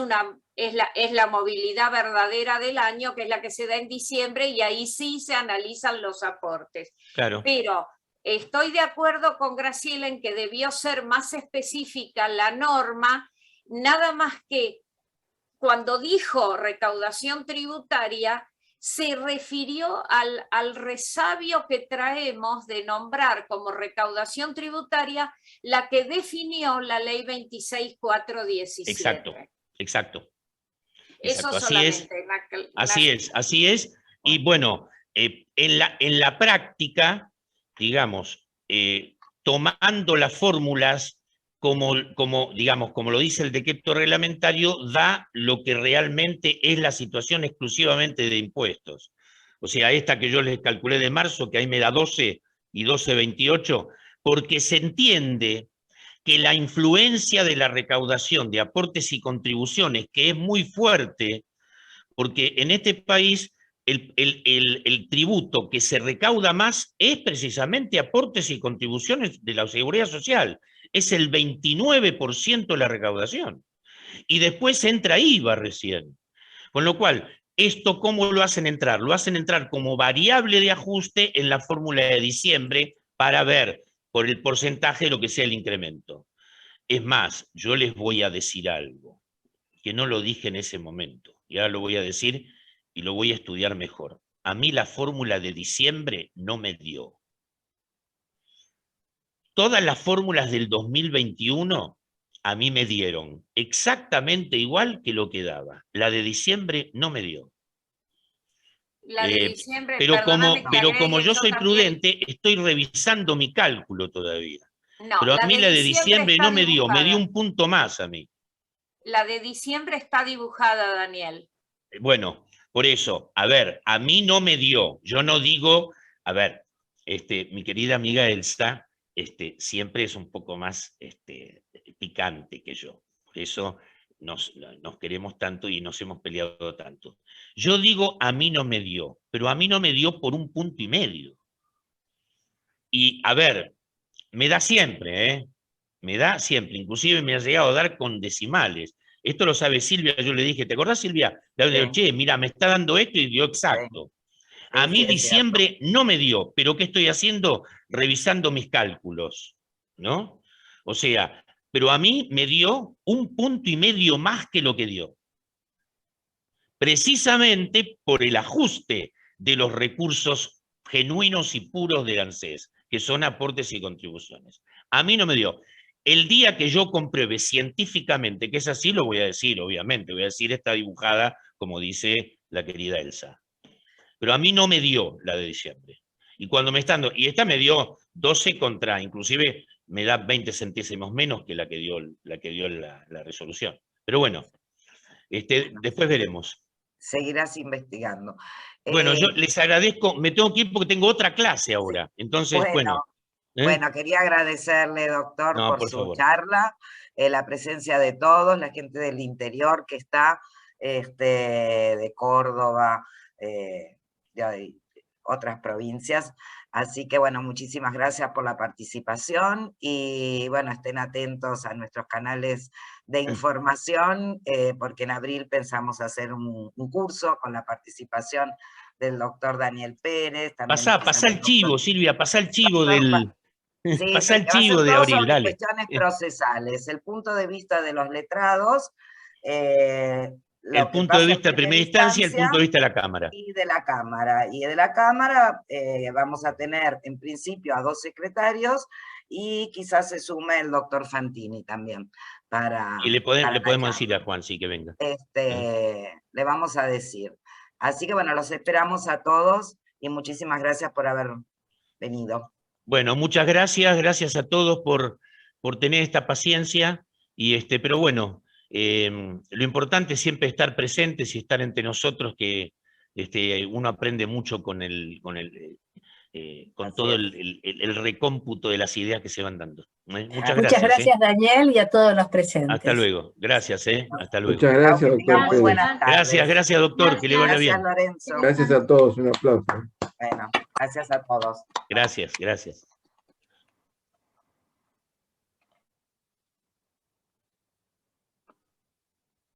la movilidad verdadera del año, que es la que se da en diciembre, y ahí sí se analizan los aportes. Claro. Pero estoy de acuerdo con Graciela en que debió ser más específica la norma, nada más que cuando dijo recaudación tributaria, se refirió al resabio que traemos de nombrar como recaudación tributaria la que definió la ley 26417. Exacto, exacto. Eso así es. Así es. Y bueno, en la práctica, digamos, tomando las fórmulas como lo dice el decreto reglamentario, da lo que realmente es la situación exclusivamente de impuestos. O sea, esta que yo les calculé de marzo, que ahí me da 12 y 12,28, porque se entiende que la influencia de la recaudación de aportes y contribuciones, que es muy fuerte, porque en este país el tributo que se recauda más es precisamente aportes y contribuciones de la Seguridad Social. Es el 29% de la recaudación. Y después entra IVA recién. Con lo cual, ¿esto cómo lo hacen entrar? Lo hacen entrar como variable de ajuste en la fórmula de diciembre para ver por el porcentaje de lo que sea el incremento. Es más, yo les voy a decir algo, que no lo dije en ese momento, y ahora lo voy a decir y lo voy a estudiar mejor. A mí la fórmula de diciembre no me dio. Todas las fórmulas del 2021 a mí me dieron exactamente igual que lo que daba. La de diciembre no me dio. La de diciembre, pero como yo soy prudente, estoy revisando mi cálculo todavía. No, pero a mí la de diciembre no me dio, me dio un punto más a mí. La de diciembre está dibujada, Daniel. Bueno, por eso, a ver, a mí no me dio. Yo no digo, a ver, mi querida amiga Elsa, siempre es un poco más picante que yo. Por eso nos queremos tanto y nos hemos peleado tanto. Yo digo, a mí no me dio, pero a mí no me dio por 1,5 puntos. Y, a ver, me da siempre, ¿eh? Me da siempre, inclusive me ha llegado a dar con decimales. Esto lo sabe Silvia, yo le dije, ¿te acordás, Silvia? Le digo, che, mira, me está dando esto y dio exacto. A mí diciembre no me dio, pero ¿qué estoy haciendo? Revisando mis cálculos, ¿no? O sea, pero a mí me dio 1,5 puntos más que lo que dio. Precisamente por el ajuste de los recursos genuinos y puros del ANSES, que son aportes y contribuciones. A mí no me dio. El día que yo compruebe científicamente que es así, lo voy a decir, obviamente. Voy a decir, está dibujada, como dice la querida Elsa. Pero a mí no me dio la de diciembre. Y cuando me están... Y esta me dio 12 contra, inclusive me da 20 centésimos menos que la que dio la resolución. Pero bueno, después veremos. Seguirás investigando. Bueno, yo les agradezco, me tengo que ir porque tengo otra clase ahora. Entonces, bueno. Bueno, quería agradecerle, doctor, por su charla, la presencia de todos, la gente del interior que está, de Córdoba, de otras provincias. Así que, bueno, muchísimas gracias por la participación y, bueno, estén atentos a nuestros canales de información, porque en abril pensamos hacer un curso con la participación del doctor Daniel Pérez. Pasá el chivo, Silvia, pasá el chivo del... Sí, pasá el chivo de abril, sobre dale. Cuestiones procesales, el punto de vista de los letrados, el punto de vista de primera instancia y el punto de vista de la Cámara. Y de la Cámara. Y de la Cámara vamos a tener en principio a 2 secretarios y quizás se sume el doctor Fantini también. Y le podemos decir a Juan, sí, que venga. Le vamos a decir. Así que bueno, los esperamos a todos y muchísimas gracias por haber venido. Bueno, muchas gracias a todos por tener esta paciencia, pero bueno, lo importante es siempre estar presentes y estar entre nosotros, que uno aprende mucho con todo el recómputo de las ideas que se van dando. Muchas gracias, Daniel, y a todos los presentes. Hasta luego, gracias, hasta luego. Muchas gracias, doctor. Muy buenas tardes. Gracias, doctor, que le vaya bien. Gracias, Lorenzo. Gracias a todos, un aplauso. Bueno, gracias a todos. Gracias.